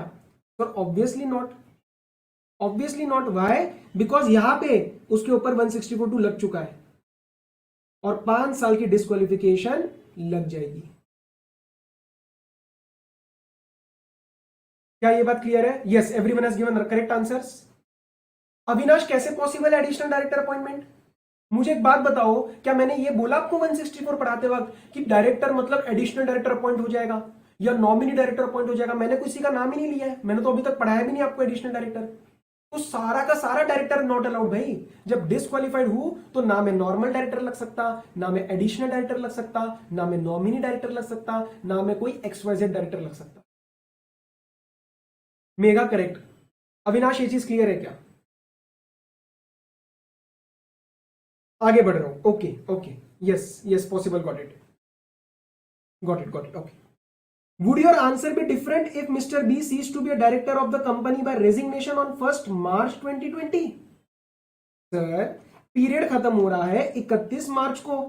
Sir obviously not, obviously not. Why? Because यहां पे उसके ऊपर 164(2) लग चुका है और 5 साल की डिस्क्वालिफिकेशन लग जाएगी। क्या ये बात क्लियर है? Yes, everyone has given correct answers. Avinash, कैसे पॉसिबल है एडिशनल डायरेक्टर अपॉइंटमेंट? मुझे एक बात बताओ, क्या मैंने ये बोला आपको 164 पढ़ाते वक्त कि डायरेक्टर मतलब एडिशनल डायरेक्टर अपॉइंट हो जाएगा या नॉमिनी डायरेक्टर अपॉइंट हो जाएगा? मैंने किसी का नाम ही नहीं लिया है, मैंने तो अभी तक पढ़ाया भी नहीं आपको एडिशनल डायरेक्टर। तो सारा का सारा डायरेक्टर नॉट अलाउड भाई। जब डिस्क्वालिफाइड हूं तो ना मैं नॉर्मल डायरेक्टर लग सकता, ना मैं एडिशनल डायरेक्टर लग सकता, ना मैं नॉमिनी डायरेक्टर लग सकता, ना मैं कोई XYZ डायरेक्टर लग सकता। Mega correct. अविनाश, ये चीज क्लियर है क्या? आगे बढ़ रहा हूं। Okay okay, yes yes, possible, got it got it got it. Okay, would your answer be different if Mr. B ceased to be a director of the company by resignation on 1st March 2020? Sir period खत्म हो रहा है 31 मार्च को,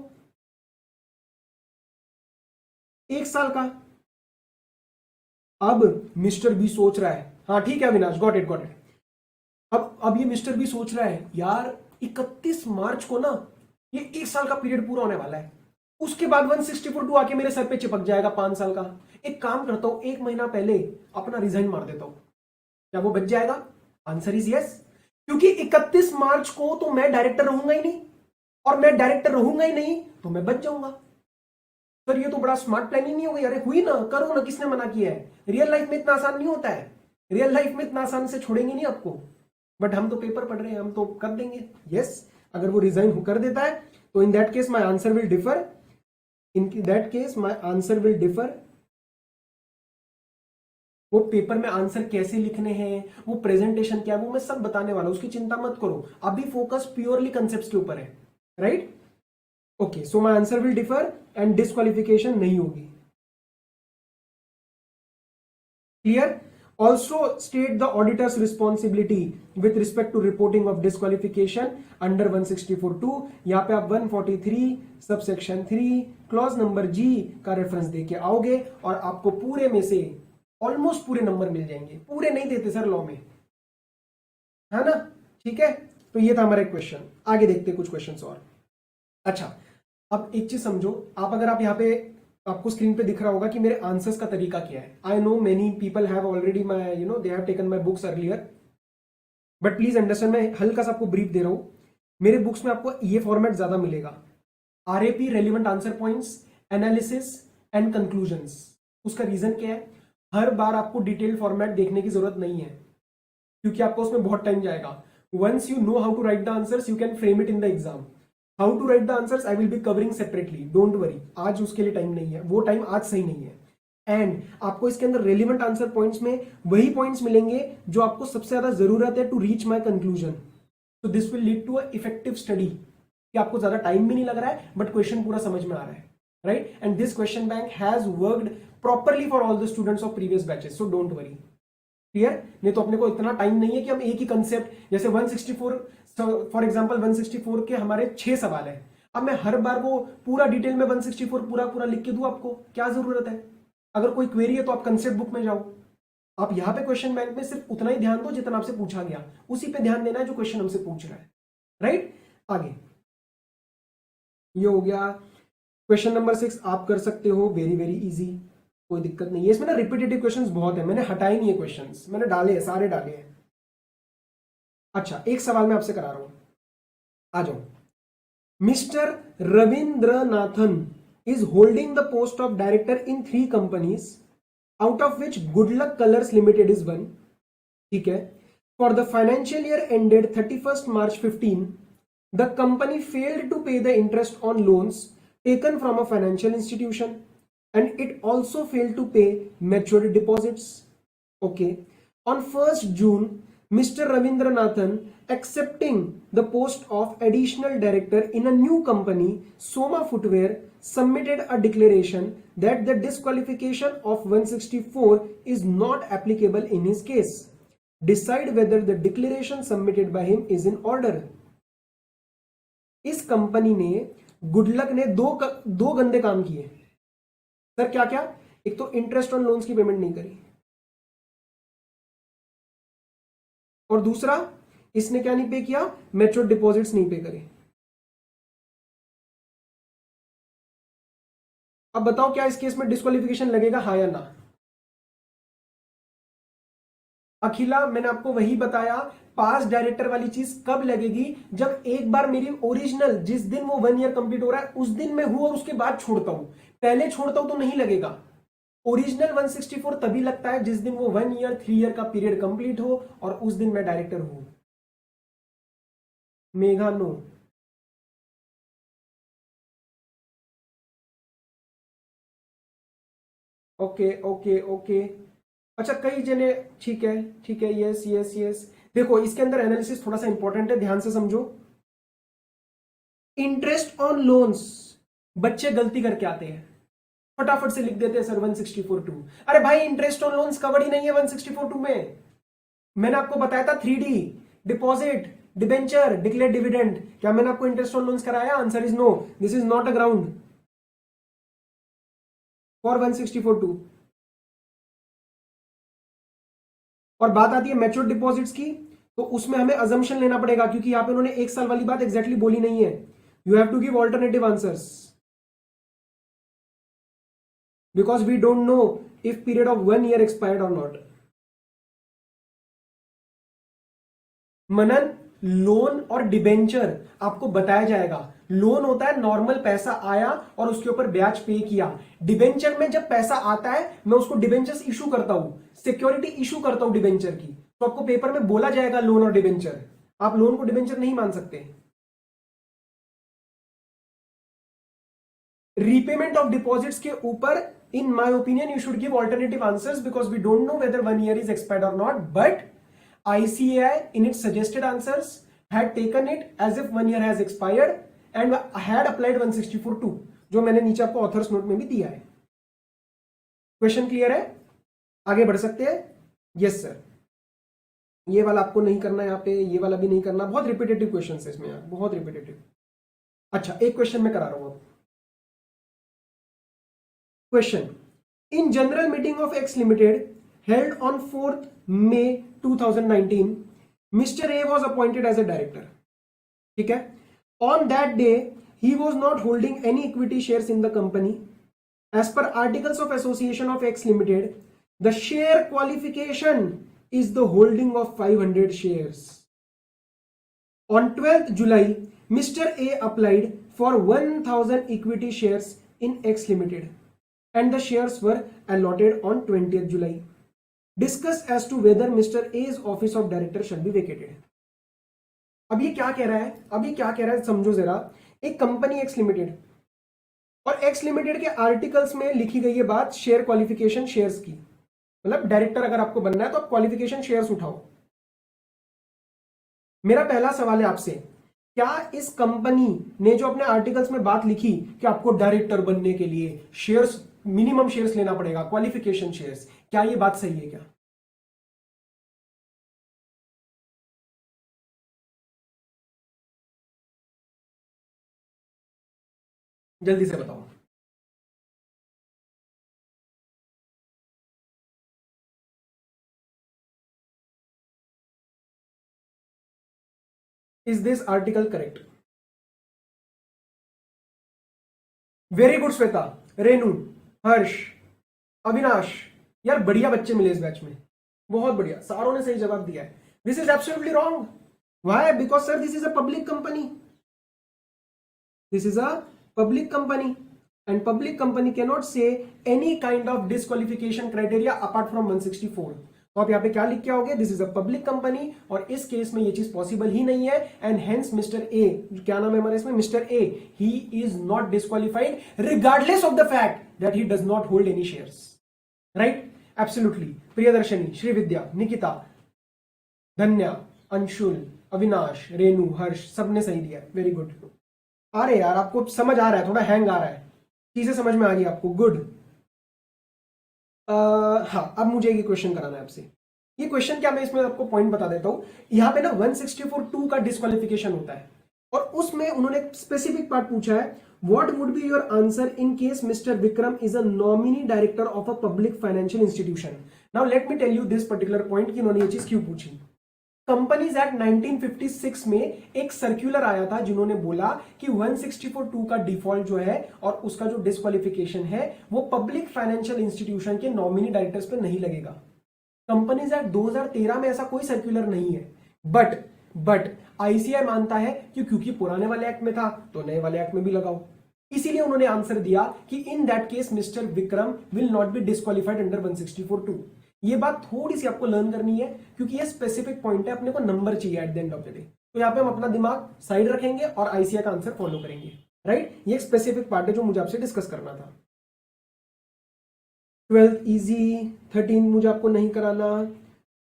1 साल का। अब mister B सोच रहा है, हाँ ठीक है Avinash, got it got it. अब ये मिस्टर बी सोच रहा है, यार 31 मार्च को ना ये 1 साल का पीरियड पूरा होने वाला है, उसके बाद 164(2) आके मेरे सर पे चिपक जाएगा 5 साल का। एक काम करता हूं, 1 महीना पहले अपना रिजाइन मार देता हूं, क्या वो बच जाएगा? आंसर इज यस, क्योंकि 31 मार्च को तो मैं डायरेक्टर रहूंगा ही नहीं, और मैं डायरेक्टर रहूंगा ही नहीं तो मैं बच जाऊंगा। सर ये तो बड़ा स्मार्ट प्लानिंग नहीं हो गई, अरे हुई ना, करो ना, किसने मना किया है? रियल लाइफ में इतना आसान नहीं होता है, रियल लाइफ में इतना आसान से छोड़ेंगे नहीं आपको, बट हम तो पेपर पढ़ रहे हैं, हम तो कर देंगे। यस, अगर वो रिजाइन कर देता है तो in that case my answer will differ, in that case my answer will differ. वो पेपर में आंसर कैसे लिखने हैं, वो प्रेजेंटेशन क्या है, वो मैं सब बताने वाला हूं, उसकी चिंता मत करो, अभी फोकस प्योरली कंसेप्ट के ऊपर है, right? Okay, so my answer will differ and disqualification नहीं होगी। Clear? Also state the auditor's responsibility with respect to reporting of disqualification under 164(2). यहां पे आप 143 सबसेक्शन 3 क्लॉज नंबर जी का रेफरेंस देके आओगे और आपको पूरे में से ऑलमोस्ट पूरे नंबर मिल जाएंगे। पूरे नहीं देते सर लॉ में, है ना? ठीक है, तो ये था हमारा एक क्वेश्चन। आगे देखते कुछ क्वेश्चंस और। अच्छा, अब एक चीज समझो, अगर आप यहाँ पे, आपको स्क्रीन पे दिख रहा होगा कि मेरे आंसर्स का तरीका क्या है। I know many people have already my they have taken my books earlier, but please understand, मैं हल्का सा आपको ब्रीफ दे रहा हूं। मेरे बुक्स में आपको ये फॉर्मेट ज्यादा मिलेगा, RAP, relevant answer points, analysis and conclusions. उसका रीजन क्या है? हर बार आपको डिटेल फॉर्मेट देखने की जरूरत नहीं है, क्योंकि आपको उसमें बहुत टाइम जाएगा। Once you know how to write the answers, you can frame it in the exam. How to write the answers I will be covering separately, don't worry, आज उसके लिए टाइम नहीं है, वो टाइम आज सही नहीं है। एंड आपको इसके अंदर रेलिवेंट आंसर पॉइंट्स में वही पॉइंट्स मिलेंगे जो आपको सबसे ज्यादा जरूरत है टू रीच माई कंक्लूजन। तो this will lead to a effective study, कि आपको ज्यादा टाइम भी नहीं लग रहा है, बट क्वेश्चन पूरा समझ में आ रहा है, right? And this question bank has worked properly for all the students of previous batches, so don't worry. Clear? नहीं तो अपने को इतना टाइम नहीं है कि हम एक ही कंसेप्ट, जैसे 164 फॉर एग्जांपल 164 के हमारे 6 सवाल है, अब मैं हर बार वो पूरा डिटेल में 164 पूरा पूरा लिख के दूं आपको, क्या जरूरत है? अगर कोई क्वेरी है तो आप कंसेप्ट बुक में जाओ, आप यहां पे क्वेश्चन बैंक में सिर्फ उतना ही ध्यान दो जितना आपसे पूछा गया, उसी पे ध्यान देना है जो क्वेश्चन हमसे पूछ रहा है, राइट? आगे ये हो गया क्वेश्चन नंबर 6। आप कर सकते हो, वेरी वेरी इजी, कोई दिक्कत नहीं है इसमें ना। रिपीटेटिव क्वेश्चंस बहुत है, मैंने हटाए नहीं है क्वेश्चंस, मैंने डाले हैं, सारे डाले हैं। अच्छा, एक सवाल मैं आपसे करा रहा हूं, आ जाओ। Mister Ravindranathan is holding the post of director in 3 companies, out of which Goodluck Colors Limited is one. ठीक है? For the financial year ended 31st March 15, the company failed to pay the interest on loans taken from a financial institution, and it also failed to pay matured deposits. Okay. On 1st June, Mr. Ravindranathan, accepting the post of additional director in a new company, Soma Footwear, submitted a declaration that the disqualification of 164 is not applicable in his case. Decide whether the declaration submitted by him is in order. इस company ने, good luck ने दो गंदे काम किए sir. क्या क्या? एक तो इंटरेस्ट ऑन लोन्स की पेमेंट नहीं करी, और दूसरा इसने क्या नहीं पे किया? मैच्योर्ड डिपॉजिट्स नहीं पे करे। अब बताओ क्या इस केस में डिस्क्वालिफिकेशन लगेगा, हाँ या ना? अखिला, मैंने आपको वही बताया, पास डायरेक्टर वाली चीज कब लगेगी? जब एक बार मेरी ओरिजिनल, जिस दिन वो 1 ईयर कंप्लीट हो रहा है उस दिन मैं हूं और उसके बाद छोड़ता हूं, पहले छोड़ता हूं तो नहीं लगेगा। ओरिजिनल 164 तभी लगता है जिस दिन वो 1 ईयर 3 ईयर का पीरियड कंप्लीट हो और उस दिन मैं डायरेक्टर हूं। Megha no. Okay okay okay. अच्छा, कई जने, ठीक है ठीक है, यस यस यस। देखो इसके अंदर एनालिसिस थोड़ा सा इंपॉर्टेंट है, ध्यान से समझो। इंटरेस्ट ऑन लोन्स, बच्चे गलती करके आते हैं, फटाफट से लिख देते हैं सर 164(2). अरे भाई, इंटरेस्ट ऑन लोन्स कवर्ड ही नहीं है 164(2) में। मैंने आपको बताया था 3D, deposit, debenture, declare dividend. क्या मैंने आपको इंटरेस्ट ऑन लोन्स कराया? Answer is no, this is not a ground for 164(2). और बात आती है मैच्योर्ड डिपॉजिट्स की, तो उसमें हमें अजम्पशन लेना पड़ेगा, क्योंकि यहां पे उन्होंने 1 साल वाली बात एग्जैक्टली बोली नहीं है। You have to give alternative answers, because we don't know if period of 1 year expired or not. Manan, loan और डिबेंचर आपको बताया जाएगा। लोन होता है नॉर्मल पैसा आया और उसके ऊपर ब्याज पे किया। डिबेंचर में जब पैसा आता है मैं उसको डिबेंचर्स इशू करता हूं, सिक्योरिटी इशू करता हूं डिबेंचर की, तो आपको पेपर में बोला जाएगा लोन और डिबेंचर। आप लोन को डिबेंचर नहीं मान सकते। रीपेमेंट ऑफ डिपॉजिट्स के ऊपर in my opinion you should give alternative answers because we don't know whether 1 year is expired और not, but ICAI in its suggested answers had taken it as if 1 year has expired and had applied 164(2) जो मैंने नीचे आपको authors note में भी दिया है। Question clear है? आगे बढ़ सकते हैं? Yes sir. ये वाला आपको नहीं करना, यहाँ पे ये वाला भी नहीं करना, बहुत रिपीटेटिव क्वेश्चन है इसमें यार, बहुत रिपीटेटिव। अच्छा एक क्वेश्चन मैं करा रहा हूं। Question, in general meeting of x limited held on 4th May 2019, Mr. A was appointed as a director. ठीक है? On that day, he was not holding any equity shares in the company. As per Articles of Association of X Limited, the share qualification is the holding of 500 shares. On 12th July, Mr. A applied for 1000 equity shares in X Limited, and the shares were allotted on 20th July. Discuss as to whether Mr. A's office of director shall be vacated. अब ये क्या कह रहा है समझो जरा। एक company x limited, और एक्स लिमिटेड के आर्टिकल्स में लिखी गई है बात शेयर क्वालिफिकेशन शेयर्स की, मतलब डायरेक्टर अगर आपको बनना है तो आप क्वालिफिकेशन शेयर्स उठाओ। मेरा पहला सवाल है आपसे, क्या इस कंपनी ने जो अपने आर्टिकल्स में बात लिखी कि आपको डायरेक्टर बनने के लिए शेयर्स, मिनिमम शेयर्स लेना पड़ेगा, क्वालिफिकेशन शेयर्स, क्या ये बात सही है क्या? जल्दी से बताओ। Is this article correct? Very good Shweta, Renu, Harsh, Avinash, यार बढ़िया बच्चे मिले इस बैच में, बहुत बढ़िया, सारों ने सही जवाब दिया है। This is absolutely wrong. Why? Because sir this is a public company, this is a public company and public company can not say any kind of disqualification criteria apart from 164। तो आप यहाँ पे क्या लिख के आओगे? This is a public company, और इस केस में ये चीज पॉसिबल ही नहीं है, एंड हेंस मिस्टर ए, क्या नाम है हमारे इसमें, mister A, he is not disqualified regardless of the fact that he does not hold any shares. Right? Absolutely. Priyadarshini, Srividya, Nikita, धन्या, अंशुल, अविनाश, रेनू, हर्ष, सबने सही दिया। Very good. अरे यार आपको समझ आ रहा है, थोड़ा हैंग आ रहा है, चीजें समझ में आ गई आपको, गुड। हाँ, अब मुझे ये क्वेश्चन कराना है आपसे। ये क्वेश्चन क्या, मैं इसमें आपको पॉइंट बता देता हूं। यहाँ पे ना 164(2) का डिस्क्वालिफिकेशन होता है, और उसमें उन्होंने स्पेसिफिक पार्ट पूछा है, what would be your answer in case mister Vikram is a nominee director of a public financial institution. Now let me tell you this particular point कि उन्होंने ये चीज क्यों पूछी। कंपनीज एक्ट 1956 में एक सर्कुलर आया था जिन्होंने बोला कि 164(2) का डिफॉल्ट जो है और उसका जो डिस्क्वालिफिकेशन है वो पब्लिक फाइनेंशियल इंस्टीट्यूशन के नॉमिनी डायरेक्टर्स पे नहीं लगेगा। कंपनीज एक्ट 2013 में ऐसा कोई सर्कुलर नहीं है, बट ICAI मानता है कि क्योंकि पुराने वाले एक्ट में था तो नए वाले एक्ट में भी लगाओ। इसीलिए उन्होंने आंसर दिया कि इन that case mister Vikram will not B disqualified under 164(2). ये बात थोड़ी सी आपको लर्न करनी है क्योंकि ये स्पेसिफिक पॉइंट है, अपने को नंबर चाहिए at the end of the day. तो यहाँ पे हम अपना दिमाग साइड रखेंगे और ICAI का आंसर फॉलो करेंगे। राइट? ये एक स्पेसिफिक पार्ट है जो मुझे आपसे डिस्कस करना था। 12th इजी, 13 मुझे आपको नहीं कराना,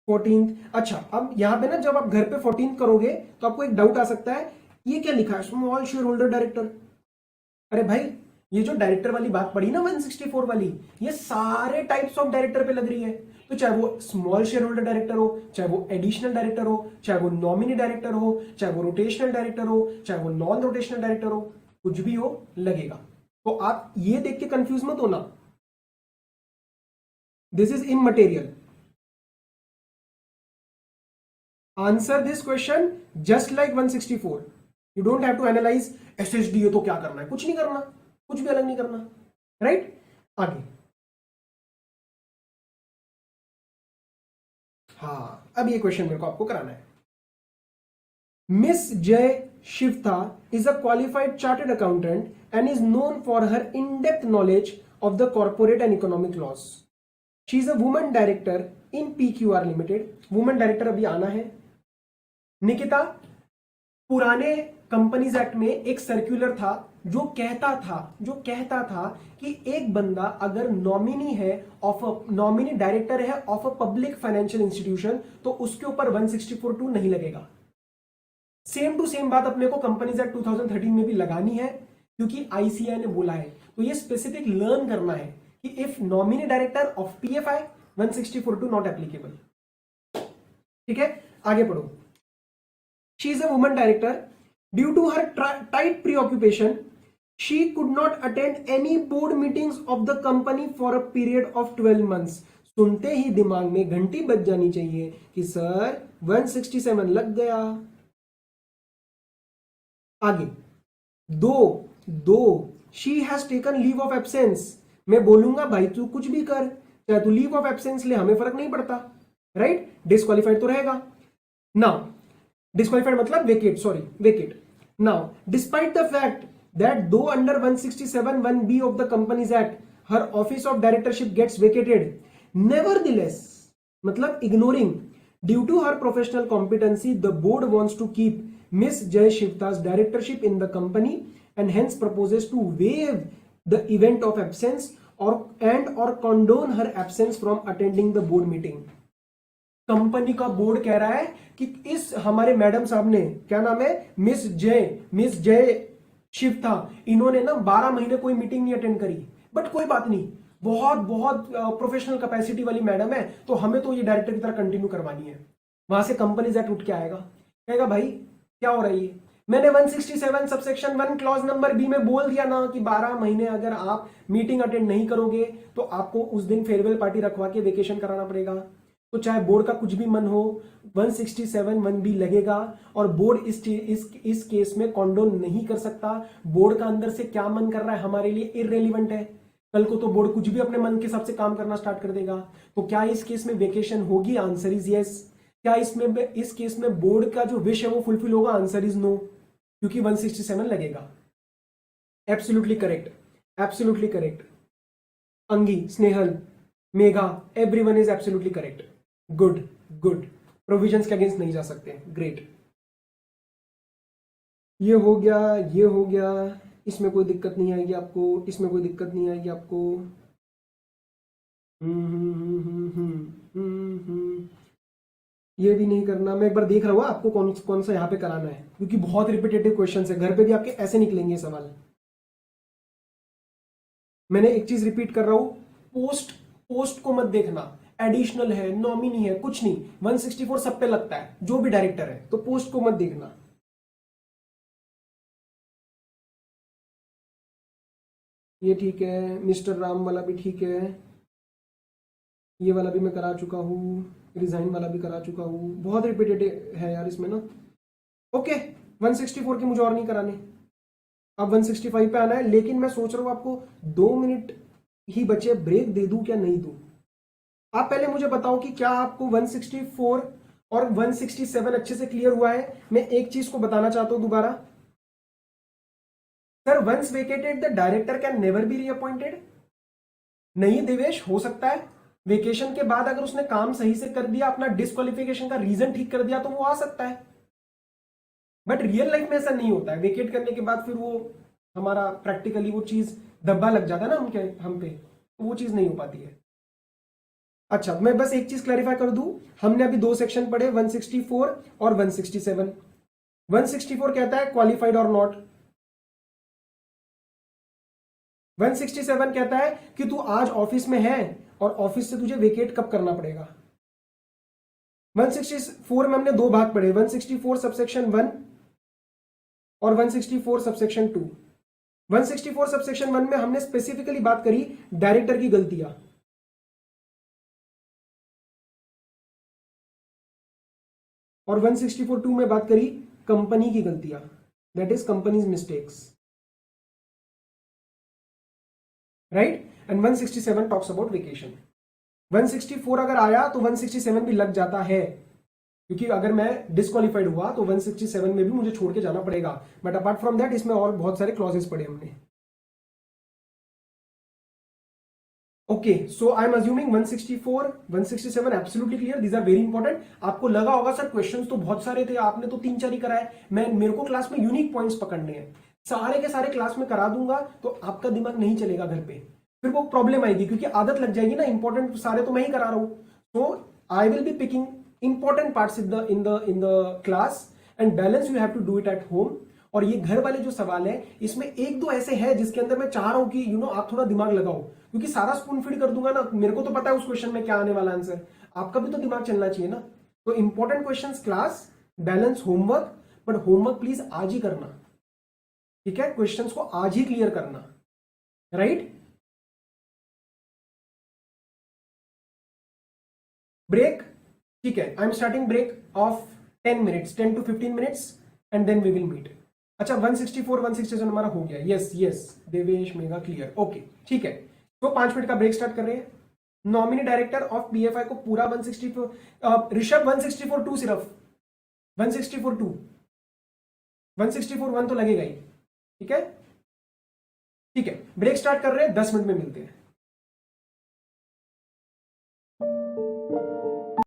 14th। अच्छा, अब यहां पे ना जब आप घर पे 14th करोगे तो आपको एक डाउट आ सकता है, ये क्या लिखा है, स्मॉल शेयर होल्डर डायरेक्टर। अरे भाई, ये जो डायरेक्टर वाली बात पड़ी ना 164 वाली, ये सारे टाइप्स ऑफ डायरेक्टर पे लग रही है। तो चाहे वो स्मॉल शेयर होल्डर डायरेक्टर हो, चाहे वो एडिशनल डायरेक्टर हो, चाहे वो नॉमिनी डायरेक्टर हो, चाहे वो रोटेशनल डायरेक्टर हो, चाहे वो नॉन रोटेशनल डायरेक्टर हो, कुछ भी हो लगेगा। तो आप ये देख के कंफ्यूज मत होना, this is immaterial. Answer this question just like 164। You don't have to analyse SSD है तो क्या करना है, कुछ नहीं करना, कुछ भी अलग नहीं करना। राइट? आगे। हाँ, अब ये क्वेश्चन मेरे को आपको कराना है। Miss Jay Shivta is a qualified chartered accountant and is known for her in-depth knowledge of the corporate and economic laws. She is a woman director in PQR Limited. Woman director अभी आना है. निकिता, पुराने companies act में एक circular था जो कहता था कि एक बंदा अगर नॉमिनी डायरेक्टर है of a public financial institution तो उसके ऊपर 164(2) नहीं लगेगा. सेम टू सेम बात अपने को कंपनीज एक्ट 2013 में भी लगानी है क्योंकि आईसीआई ने बोला है. तो ये स्पेसिफिक लर्न करना है कि if nominee director of PFI 164(2) not applicable. ठीक है, आगे पढ़ो. She is a woman director. Due to her tight preoccupation she could not attend any board meetings of the company for a period of 12 months. सुनते ही दिमाग में घंटी बज जानी चाहिए कि सर 167 लग गया. आगे दो she has taken leave of absence. मैं बोलूंगा भाई तू कुछ भी कर, चाहे तू लीव ऑफ एब्सेंस ले, हमें फर्क नहीं पड़ता. राइट, डिस्क्वालिफाइड तो रहेगा. नाउ डिस्क्वालिफाइड मतलब vacate. Now despite the fact that though under 167(1)(b) of the Companies Act her office of directorship gets vacated, nevertheless मतलब ignoring, due to her professional competency the board wants to keep Miss Jay Shivta's directorship in the company and hence proposes to waive the event of absence or condone her absence from attending the board meeting. Company का board कह रहा है कि इस हमारे madam साहब ने, क्या नाम है, मिस जय शिव था, इन्होंने ना 12 महीने कोई मीटिंग नहीं अटेंड करी. बट कोई बात नहीं, बहुत प्रोफेशनल कैपेसिटी वाली मैडम है तो हमें तो ये डायरेक्टर की तरह कंटिन्यू करवानी है. वहां से कंपनीज एक्ट उठ के आएगा, कहेगा भाई क्या हो रहा है ये. मैंने 167 सबसेक्शन 1 क्लॉज नंबर बी में बोल दिया ना कि 12 महीने अगर आप मीटिंग अटेंड नहीं करोगे तो आपको उस दिन फेयरवेल पार्टी रखवा के वेकेशन कराना पड़ेगा. तो चाहे बोर्ड का कुछ भी मन हो 167(1)(b) लगेगा और बोर्ड इस केस में कॉन्डोन नहीं कर सकता. बोर्ड का अंदर से क्या मन कर रहा है हमारे लिए इररेलेवेंट है. कल को तो बोर्ड कुछ भी अपने मन के हिसाब से काम करना स्टार्ट कर देगा. तो क्या इस केस में वेकेशन होगी? Answer is yes. क्या इस केस में बोर्ड का जो विश है वो फुलफिल होगा? आंसर इज नो, क्योंकि 167 लगेगा. Absolutely correct. Angi, Snehal, Megha, everyone is absolutely correct. Good. Provisions के अगेंस्ट नहीं जा सकते. ग्रेट. ये हो गया. इसमें कोई दिक्कत नहीं आएगी आपको. ये भी नहीं करना. मैं एक बार देख रहा हूँ आपको कौन सा यहाँ पे कराना है, क्योंकि बहुत रिपीटेटिव क्वेश्चन है. घर पे भी आपके ऐसे निकलेंगे सवाल. मैंने एक चीज रिपीट कर रहा हूं, पोस्ट को मत देखना. एडिशनल है, नॉमिनी है, कुछ नहीं. 164 सब पे लगता है, जो भी डायरेक्टर है. तो पोस्ट को मत देखना. ये ठीक है. मिस्टर राम वाला भी ठीक है. ये वाला भी मैं करा चुका हूं. रिजाइन वाला भी करा चुका हूं. बहुत रिपीटेटिव है यार इसमें ना. ओके, 164 के मुझे और नहीं कराने. अब 165 पे आना है. लेकिन मैं सोच रहा हूं आपको 2 मिनट ही बचे, ब्रेक दे दूं क्या नहीं दूं. आप पहले मुझे बताओ कि क्या आपको 164 और 167 अच्छे से क्लियर हुआ है. मैं एक चीज को बताना चाहता हूं दोबारा. Sir, once vacated the director can never be reappointed. नहीं देवेश, हो सकता है वेकेशन के बाद अगर उसने काम सही से कर दिया, अपना डिस्क्वालिफिकेशन का रीजन ठीक कर दिया तो वो आ सकता है. बट रियल लाइफ में ऐसा नहीं होता है. वेकेट करने के बाद फिर वो हमारा प्रैक्टिकली वो चीज धब्बा लग जाता है ना हम पे, तो वो चीज नहीं हो पाती है. अच्छा, मैं बस एक चीज क्लैरिफाई कर दूं. हमने अभी 2 सेक्शन पढ़े, 164 और 167. 164 कहता है क्वालिफाइड और नॉट. 167 कहता है कि तू आज ऑफिस में है और ऑफिस से तुझे वेकेट कब करना पड़ेगा. 164 में हमने 2 भाग पढ़े, 164 सबसेक्शन 1 और 164 सबसेक्शन 2. 164 सबसेक्शन 1 में हमने स्पेसिफिकली बात करी डायरेक्टर की गलतियां, और 164(2) में बात करी कंपनी की गलतियां, that is companies mistakes. Right. And 167 talks about vacation. 164 अगर आया तो 167 भी लग जाता है. क्योंकि अगर मैं डिस्क्वालिफाइड हुआ तो 167 में भी मुझे छोड़ के जाना पड़ेगा, बट अपार्ट फ्रॉम दैट इसमें और बहुत सारे क्लॉजेस पड़े हमने। Okay, so I am assuming 164, 167 absolutely clear, these are very important. आपको लगा होगा सर क्वेश्चंस तो बहुत सारे थे, आपने तो 3-4 ही कराए, मेरे को क्लास में यूनिक पॉइंट्स पकड़ने हैं, सारे के सारे क्लास में करा दूंगा तो आपका दिमाग नहीं चलेगा घर पे, फिर वो प्रॉब्लम आएगी क्योंकि आदत लग जाएगी ना, इंपॉर्टेंट सारे तो मैं ही करा रहा हूं। So I will be picking important parts in the class and balance you have to do it at home. और ये घर वाले जो सवाल है इसमें एक दो ऐसे हैं जिसके अंदर मैं चाह रहा हूं कि आप थोड़ा दिमाग लगाओ, क्योंकि सारा स्पून फीड कर दूंगा ना, मेरे को तो पता है उस क्वेश्चन में क्या आने वाला आंसर, आपका भी तो दिमाग चलना चाहिए ना। तो important questions class, balance homework, but homework please आज ही करना, ठीक है, क्वेश्चंस को आज ही क्लियर करना, राइट। ब्रेक, ठीक है, I am starting break of 10 minutes, 10 to 15 minutes and then we will meet. अच्छा 164 167 हमारा हो गया, yes yes Devesh mega clear, okay ठीक है। तो 5 मिनट का ब्रेक स्टार्ट कर रहे हैं। नॉमिनी डायरेक्टर ऑफ पीएफआई को पूरा 164, ऋषभ 164 सिर्फ 164 164 1 तो लगेगा ही, ठीक है ठीक है। ब्रेक स्टार्ट कर रहे हैं, 10 मिनट में मिलते हैं।